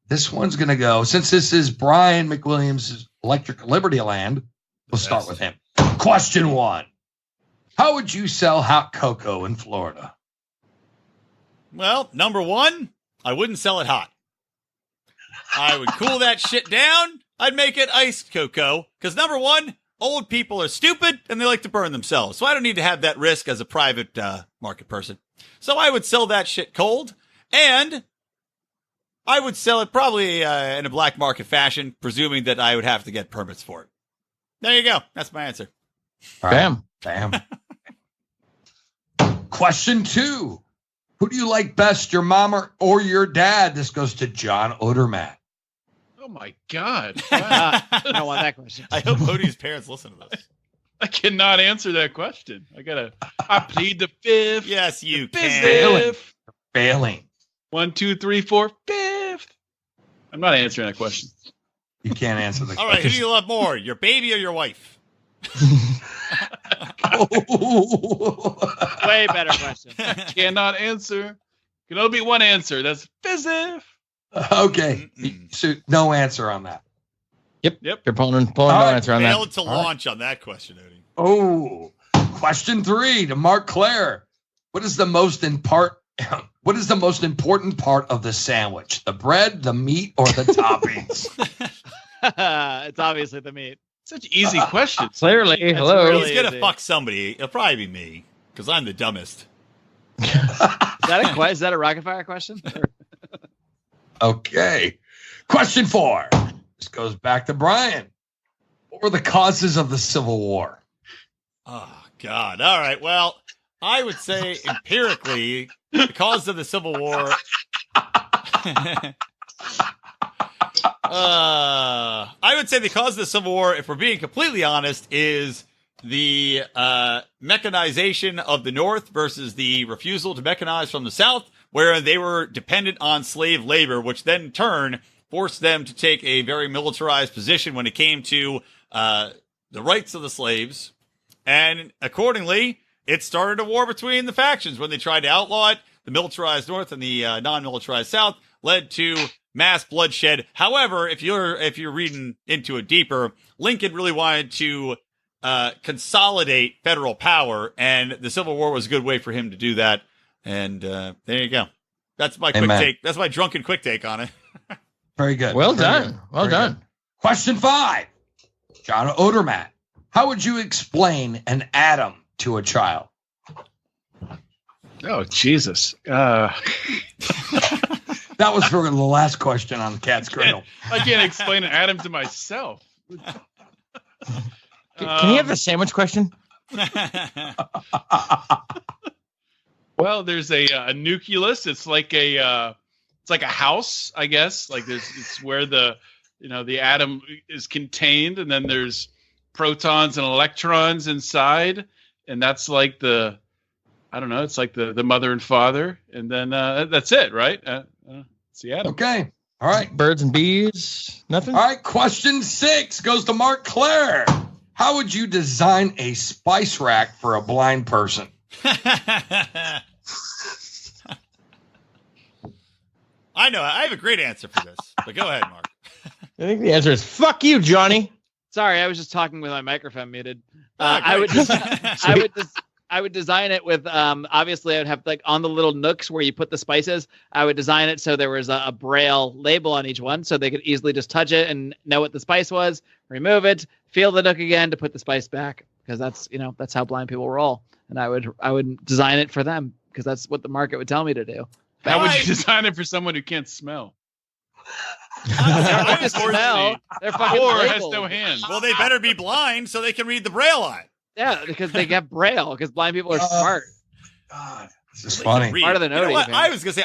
this one's going to go, since this is Brian McWilliams' Electric Libertyland, we'll start with him. Question 1. How would you sell hot cocoa in Florida? Well, number 1, I wouldn't sell it hot. I would cool that shit down. I'd make it iced cocoa. Because number 1, old people are stupid and they like to burn themselves. So I don't need to have that risk as a private market person. So I would sell that shit cold. And I would sell it probably in a black market fashion, presuming that I would have to get permits for it. There you go. That's my answer. Bam. Question 2. Who do you like best, your mom or your dad? This goes to John Odermatt. Oh, my God. Wow. I don't want that question. I hope Odie's parents listen to this. I cannot answer that question. I plead the fifth. Yes, you can. Failing. 1, 2, 3, 4, fifth. I'm not answering that question. You can't answer the question. All right, who do you love more, your baby or your wife? Way better question. Cannot answer. Can only be one answer. That's physics. Okay. So no answer on that. Yep. You're pulling no answer on that. Failed to launch on that question, Odie. Oh, question 3 to Marc Clair. What is the most important part of the sandwich? The bread, the meat, or the toppings? It's obviously the meat. Such easy questions. Clearly, hello. Really he's gonna fuck somebody. It'll probably be me because I'm the dumbest. Is that a RocketFire question? Okay. Question 4. This goes back to Brian. What were the causes of the Civil War? Oh God! All right. Well, I would say empirically, the cause of the Civil War. I would say the cause of the Civil War, if we're being completely honest, is the mechanization of the North versus the refusal to mechanize from the South, where they were dependent on slave labor, which then in turn forced them to take a very militarized position when it came to the rights of the slaves. And accordingly, it started a war between the factions when they tried to outlaw it. The militarized North and the non-militarized South led to mass bloodshed. However, if you're reading into it deeper, Lincoln really wanted to consolidate federal power, and the Civil War was a good way for him to do that. And there you go. That's my quick take. That's my drunken quick take on it. Very good. Well done. Well done. Good. Question 5. John Odermatt. How would you explain an atom to a child? Oh, Jesus. That was for the last question on Cat's Cradle. I can't explain an atom to myself. Can you have the sandwich question? Well, there's a nucleus. It's like a house, I guess. Like it's where the atom is contained, and then there's protons and electrons inside, and that's like it's like the mother and father, and then that's it, right? It's the atom. Okay. All right. Birds and bees. Nothing. All right. Question 6 goes to Marc Clair. How would you design a spice rack for a blind person? I know. I have a great answer for this, but go ahead, Mark. I think the answer is fuck you, Johnny. Sorry, I was just talking with my microphone muted. I would design it with obviously I would have like on the little nooks where you put the spices. I would design it so there was a braille label on each one, so they could easily just touch it and know what the spice was. Remove it, feel the nook again to put the spice back, because that's how blind people roll. And I would design it for them because that's what the market would tell me to do. How would you design it for someone who can't smell? They can smell. They're fucking or labeled. has no hands. Well, they better be blind so they can read the braille on it. Yeah, because they get braille. Because blind people are smart. God, this is funny. Smarter than Odie. I was gonna say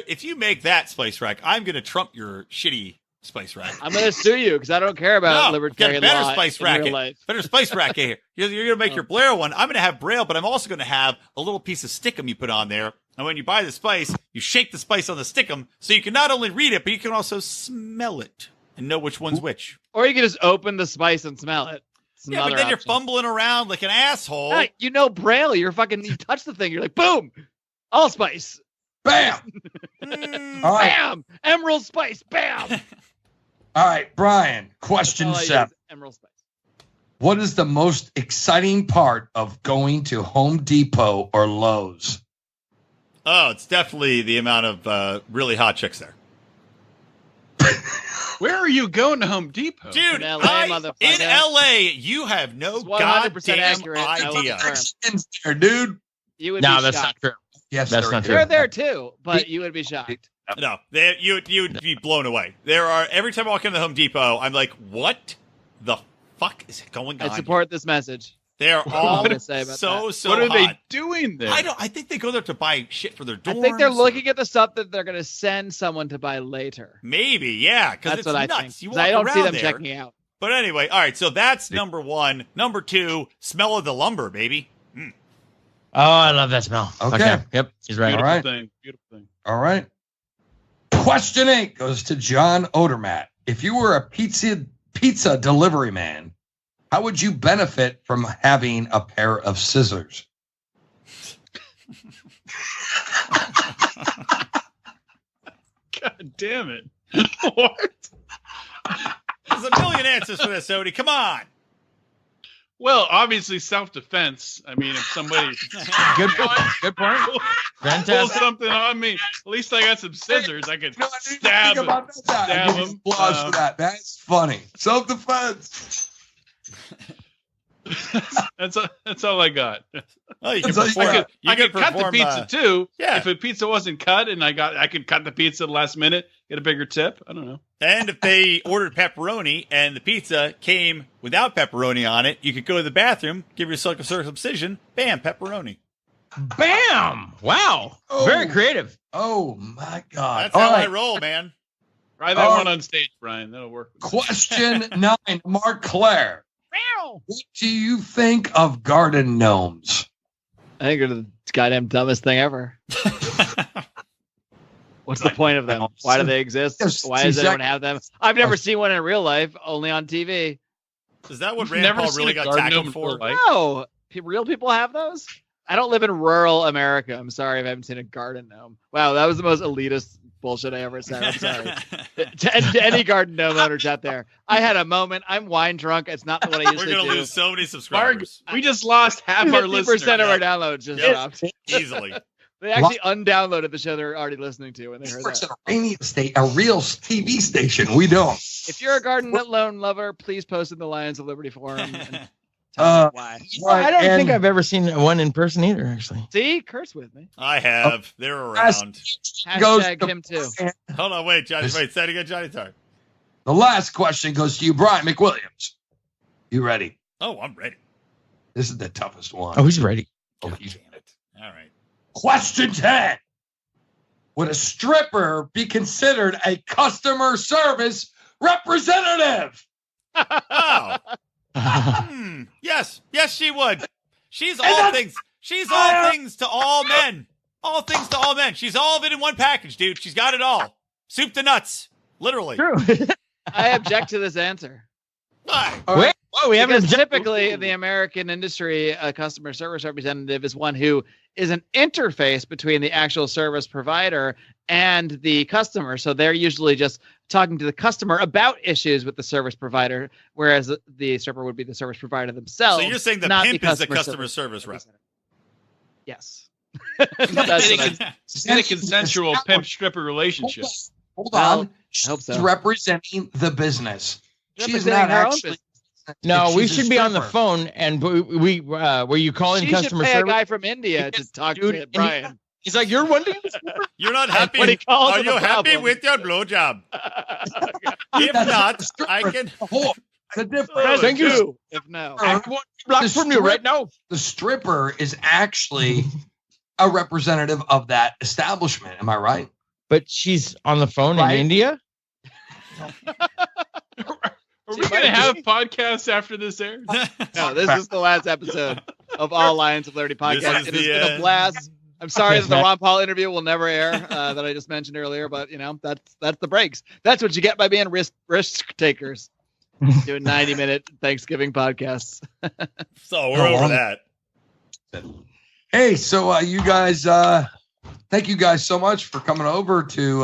if you make that spice rack, I'm gonna trump your shitty spice rack. I'm gonna sue you because I don't care about libertarian get a better law spice in racket. real life. Better spice racket here. You're gonna make your Blair one. I'm gonna have braille, but I'm also gonna have a little piece of stickum you put on there. And when you buy the spice, you shake the spice on the stickum, so you can not only read it, but you can also smell it and know which one's which. Or you can just open the spice and smell it. Yeah, but then you're fumbling around like an asshole. Yeah, you know braille. You touch the thing. You're like, boom, allspice. Bam. All right. Bam. Emerald spice. Bam. All right, Brian. Question 7. Emerald spice. What is the most exciting part of going to Home Depot or Lowe's? Oh, it's definitely the amount of really hot chicks there. Where are you going to Home Depot? Dude, in LA, you have no goddamn idea. There, dude. You would be shocked. That's not true. Yes, that's not true. They're there too, but you would be shocked. No, you'd be blown away. Every time I walk into the Home Depot, I'm like, what the fuck is going on? I support this message. They're all so so What are hot. they doing there? I think they go there to buy shit for their dorms. I think they're looking at the stuff that they're going to send someone to buy later. Maybe, yeah, because it's what nuts. I think. You walk I don't see around them there. checking out. But anyway, all right, so that's number 1. Number 2, smell of the lumber, baby. Oh, I love that smell. Okay. Yep, he's right. Beautiful All right. thing. Beautiful thing. All right. Question 8 goes to John Odermatt. If you were a pizza delivery man, how would you benefit from having a pair of scissors? God damn it. What? There's a million answers for this, Odie. Come on. Well, obviously self-defense. I mean, if somebody Good point. Good point. pulls Fantastic. something on me, at least I got some scissors. I could stab Think about that. stab I give you him. applause for that. That's funny. Self-defense. That's all I got. Oh, you can That's all you perform. got. I could cut the pizza too. yeah. If a pizza wasn't cut and I could cut the pizza at the last minute, get a bigger tip. I don't know. And if they ordered pepperoni and the pizza came without pepperoni on it, you could go to the bathroom, give yourself a circumcision, bam, pepperoni. Bam! Wow. Oh. Very creative. Oh, my God. That's All how I right. roll, man. Try that one on stage, Brian. That'll work. Question 9, Marc Clair. What do you think of garden gnomes? I think they're the goddamn dumbest thing ever. What's the point of them? Why do they exist? Why does anyone have them? I've never seen one in real life, only on TV. Is that what Rand Paul really got tackled for? No. Real people have those? I don't live in rural America. I'm sorry if I haven't seen a garden gnome. Wow, that was the most elitist bullshit I ever said. I'm sorry. to any garden gnome owners out there, I had a moment. I'm wine drunk. It's not what I usually do. We're gonna lose so many subscribers. Mark, we just lost half our listeners. 50% of our downloads just dropped. Easily. They actually undownloaded the show they're already listening to when they heard that. A real TV station. We don't. If you're a garden loan lover, please post in the Lions of Liberty forum. And tell me why. I don't think I've ever seen one in person either, actually. See, Kurt's with me. I have. They're around. Hashtag him too. Hold on, wait, Johnny. Wait, say it again, Johnny. Sorry. The last question goes to you, Brian McWilliams. You ready? Oh, I'm ready. This is the toughest one. Oh, he's ready. Oh, damn it. All right. Question 10. Would a stripper be considered a customer service representative? Oh. Yes. Yes, she would. She's all things. She's all things to all men. All things to all men. She's all of it in one package, dude. She's got it all. Soup to nuts. Literally. True. I object to this answer. Why? Wait, we haven't typically in the American industry, a customer service representative is one who is an interface between the actual service provider and the customer. So they're usually just talking to the customer about issues with the service provider, whereas the stripper would be the service provider themselves. So you're saying the pimp is the customer service rep? Yes. It's a consensual pimp stripper relationship. Hold on. She's representing the business. She's Representing not her own actually. business. No, we She's a should be on the stripper. phone, and we were you calling She customer should pay service? a guy from India to talk to Brian. He's like, you're one. You're not happy. What he calls Are it you a happy problem. with your blowjob? If not, I can. The difference. Thank you. If no. I want blocks from you right now. The stripper is actually a representative of that establishment. Am I right? But she's on the phone Right. in India. Are we going to have podcasts after this airs? No, this is the last episode of All Lions of Liberty podcast. is It has the been a end. blast. I'm sorry Yes, that the Matt. Ron Paul interview will never air that I just mentioned earlier, but that's the breaks. That's what you get by being risk takers. Doing 90-minute Thanksgiving podcasts. So we're over that. Hey, so you guys, thank you guys so much for coming over to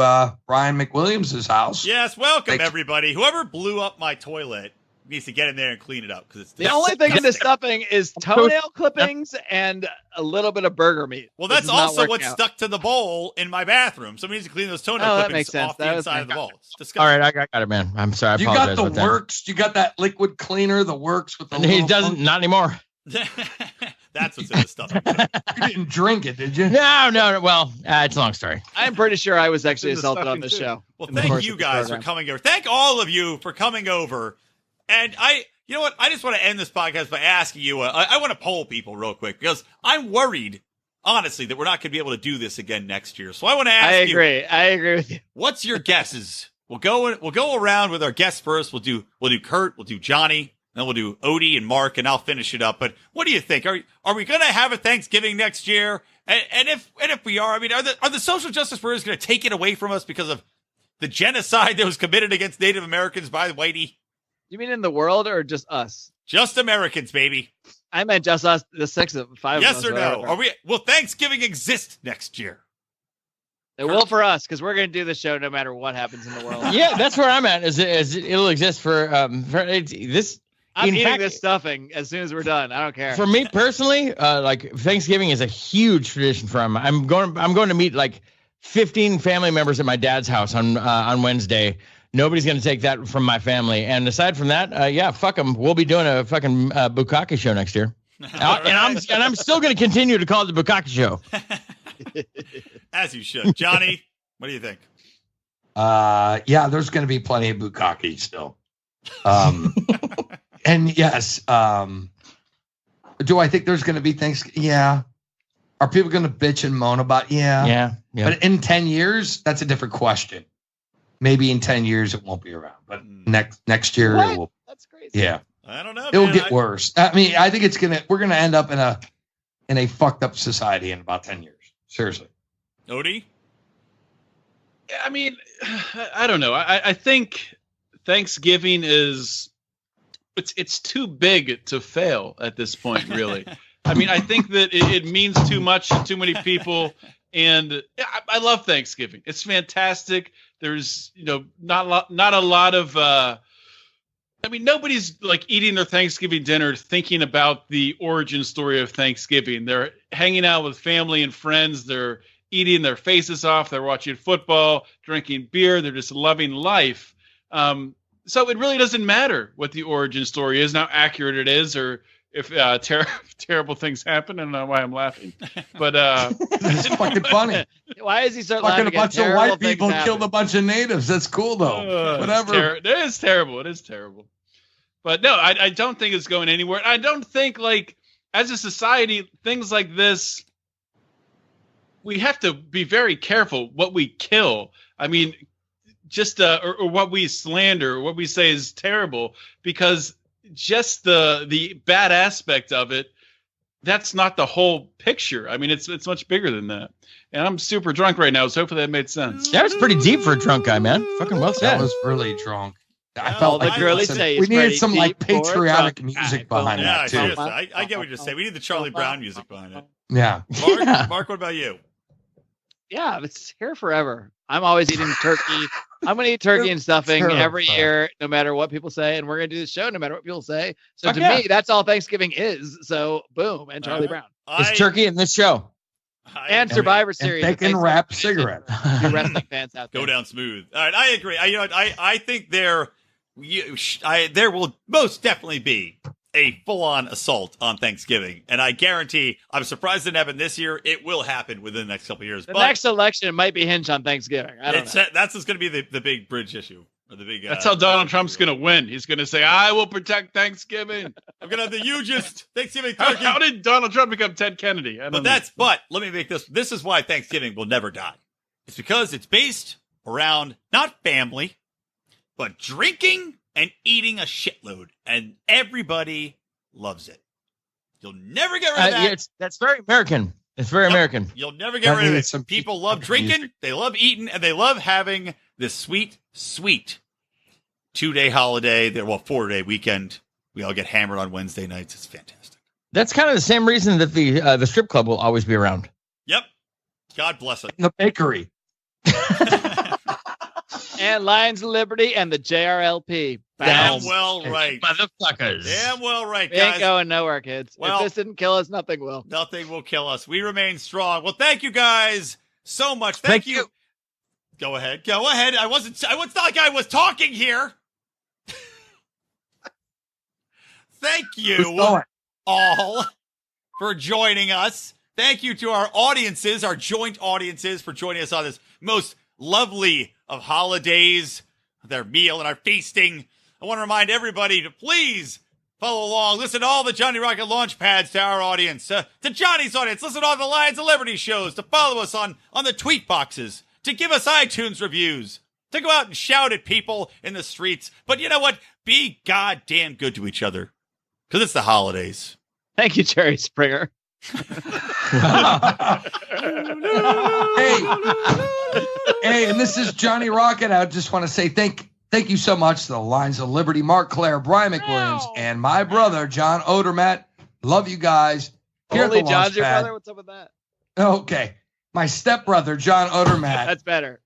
Brian McWilliams' house. Yes, welcome Thanks. everybody. Whoever blew up my toilet needs to get in there and clean it up because it's The only thing in this stuffing is toenail clippings and a little bit of burger meat. Well, This that's is not also working what's out. stuck to the bowl in my bathroom. Somebody needs to clean those toenail Oh, that clippings makes sense. off That the was inside of the my- bowl. It's All disgusting. right, I got it, man. I'm sorry. I You apologize got the about that. works. You got that liquid cleaner, the works with the. And he little doesn't. funky- Not anymore. That's what's in the stuff. You didn't drink it, did you? No. Well, it's a long story. I'm pretty sure I was actually It's in the assaulted on stuffing, this too. show. Well, in the thank course you of this guys for program. coming over. Thank all of you for coming over. And you know what? I just want to end this podcast by asking you. I want to poll people real quick because I'm worried, honestly, that we're not going to be able to do this again next year. So I want to ask I you. agree with you. What's your guesses? We'll go around with our guests first. We'll do Curt, we'll do Johnny, then we'll do Odie and Marc, and I'll finish it up. But what do you think? Are we going to have a Thanksgiving next year? And if we are, I mean, are the social justice warriors going to take it away from us because of the genocide that was committed against Native Americans by the Whitey? You mean in the world or just us? Just Americans, baby. I meant just us, the five Yes of us. or no? Will Thanksgiving exist next year? It will for us because we're going to do the show no matter what happens in the world. Yeah, that's where I'm at. Is it'll exist for this. I'm in eating fact, this stuffing as soon as we're done. I don't care. For me personally, like Thanksgiving is a huge tradition for him. I'm going to meet like 15 family members at my dad's house on Wednesday. Nobody's going to take that from my family. And aside from that, yeah, fuck them. We'll be doing a fucking Bukkake show next year. And I'm still going to continue to call it the Bukkake show. As you should. Johnny, what do you think? Yeah, there's going to be plenty of bukkake still. And yes, do I think there's going to be things? Yeah. Are people going to bitch and moan about? Yeah. But in 10 years, that's a different question. Maybe in 10 years it won't be around, but next year it will. That's crazy. Yeah. I don't know. It'll get worse. I mean, I think we're gonna end up in a fucked up society in about 10 years. Seriously. Odie? Yeah, I mean, I don't know. I think Thanksgiving it's too big to fail at this point, really. I mean, I think that it means too much to too many people. And I love Thanksgiving. It's fantastic. There's, not a lot of, nobody's like eating their Thanksgiving dinner thinking about the origin story of Thanksgiving. They're hanging out with family and friends. They're eating their faces off. They're watching football, drinking beer. They're just loving life. So it really doesn't matter what the origin story is, how accurate it is, or if terrible things happen. I don't know why I'm laughing, but it's fucking funny. Why is he so fucking a bunch of white people killed a bunch of natives? That's cool though. Whatever. It is terrible. It is terrible. But no, I don't think it's going anywhere. I don't think, like, as a society, things like this, we have to be very careful what we kill. I mean, just or what we slander, or what we say is terrible, because just the bad aspect of it, that's not the whole picture. I mean, it's much bigger than that. And I'm super drunk right now, so hopefully that made sense. That was pretty deep for a drunk guy, man. Fucking well said. That was really drunk. I felt like we needed some like patriotic music behind that too. Seriously, I get what you're saying. We need the Charlie Brown music behind it. Yeah. Mark, what about you? Yeah, it's here forever. I'm always eating turkey. I'm going to eat turkey and stuffing every year, no matter what people say. And we're going to do the show no matter what people say. So to me, that's all Thanksgiving is. So boom, and Charlie Brown. It's turkey in this show. And Survivor Series. And they can wrap cigarettes. You wrestling fans out there. Go down smooth. All right, I agree. I think there will most definitely be a full-on assault on Thanksgiving, and I guarantee, I'm surprised it didn't happen this year. It will happen within the next couple of years. The next election might be hinged on Thanksgiving. I don't know. That's just going to be the big bridge issue. Or the big. That's how Donald Trump's going to win. He's going to say, "I will protect Thanksgiving. I'm going to have the hugest Thanksgiving turkey." How did Donald Trump become Ted Kennedy? But let me make this. This is why Thanksgiving will never die. It's because it's based around not family, but drinking and eating a shitload, and everybody loves it. You'll never get rid of that. That's very American. It's very American. You'll never get rid of it. People love drinking, they love eating, and they love having this sweet, sweet 2-day holiday. 4-day weekend. We all get hammered on Wednesday nights. It's fantastic. That's kind of the same reason that the strip club will always be around. Yep. God bless it. The bakery. And Lions of Liberty and the JRLP. Damn well right. Motherfuckers. Damn well right, We guys. ain't going nowhere, kids. Well, if this didn't kill us, nothing will. Nothing will kill us. We remain strong. Well, thank you guys so much. Thank you. Go ahead. It's not like I was talking here. Thank you all for joining us. Thank you to our audiences, our joint audiences, for joining us on this most lovely of holidays, their meal and our feasting. I want to remind everybody to please follow along. Listen to all the Johnny Rocket Launchpads, to our audience, to Johnny's audience. Listen to all the Lions of Liberty shows, to follow us on the tweet boxes, to give us iTunes reviews, to go out and shout at people in the streets. But you know what? Be goddamn good to each other, because it's the holidays. Thank you, Jerry Springer. Hey, and this is Johnny Rocket. I just want to say thank you so much to the Lions of Liberty, Marc, Clair, Brian McWilliams, and my brother, John Odermatt. Love you guys. Holy John's your brother? What's up with that? Okay. My stepbrother, John Odermatt. That's better.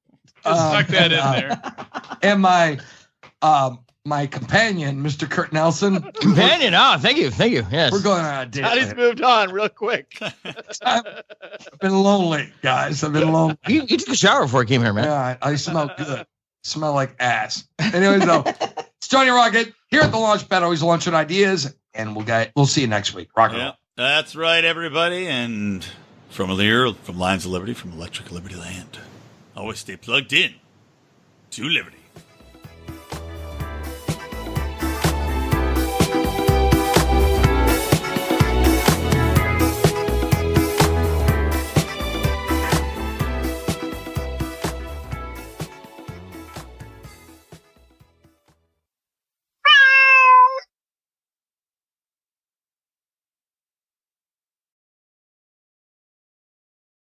Just stuck that in there. And my companion, Mr. Curt Nelson. Companion? Thank you. Yes. We're going on a date. Johnny's moved on real quick. I've been lonely, guys. I've been lonely. You took a shower before I came here, man. Yeah, I smell good. Smell like ass. Anyways, though, it's Johnny Rocket here at the Launchpad, always launching ideas, and we'll see you next week. Rock and roll. That's right, everybody. And from Lions of Liberty, from Electric Libertyland, always stay plugged in to Liberty.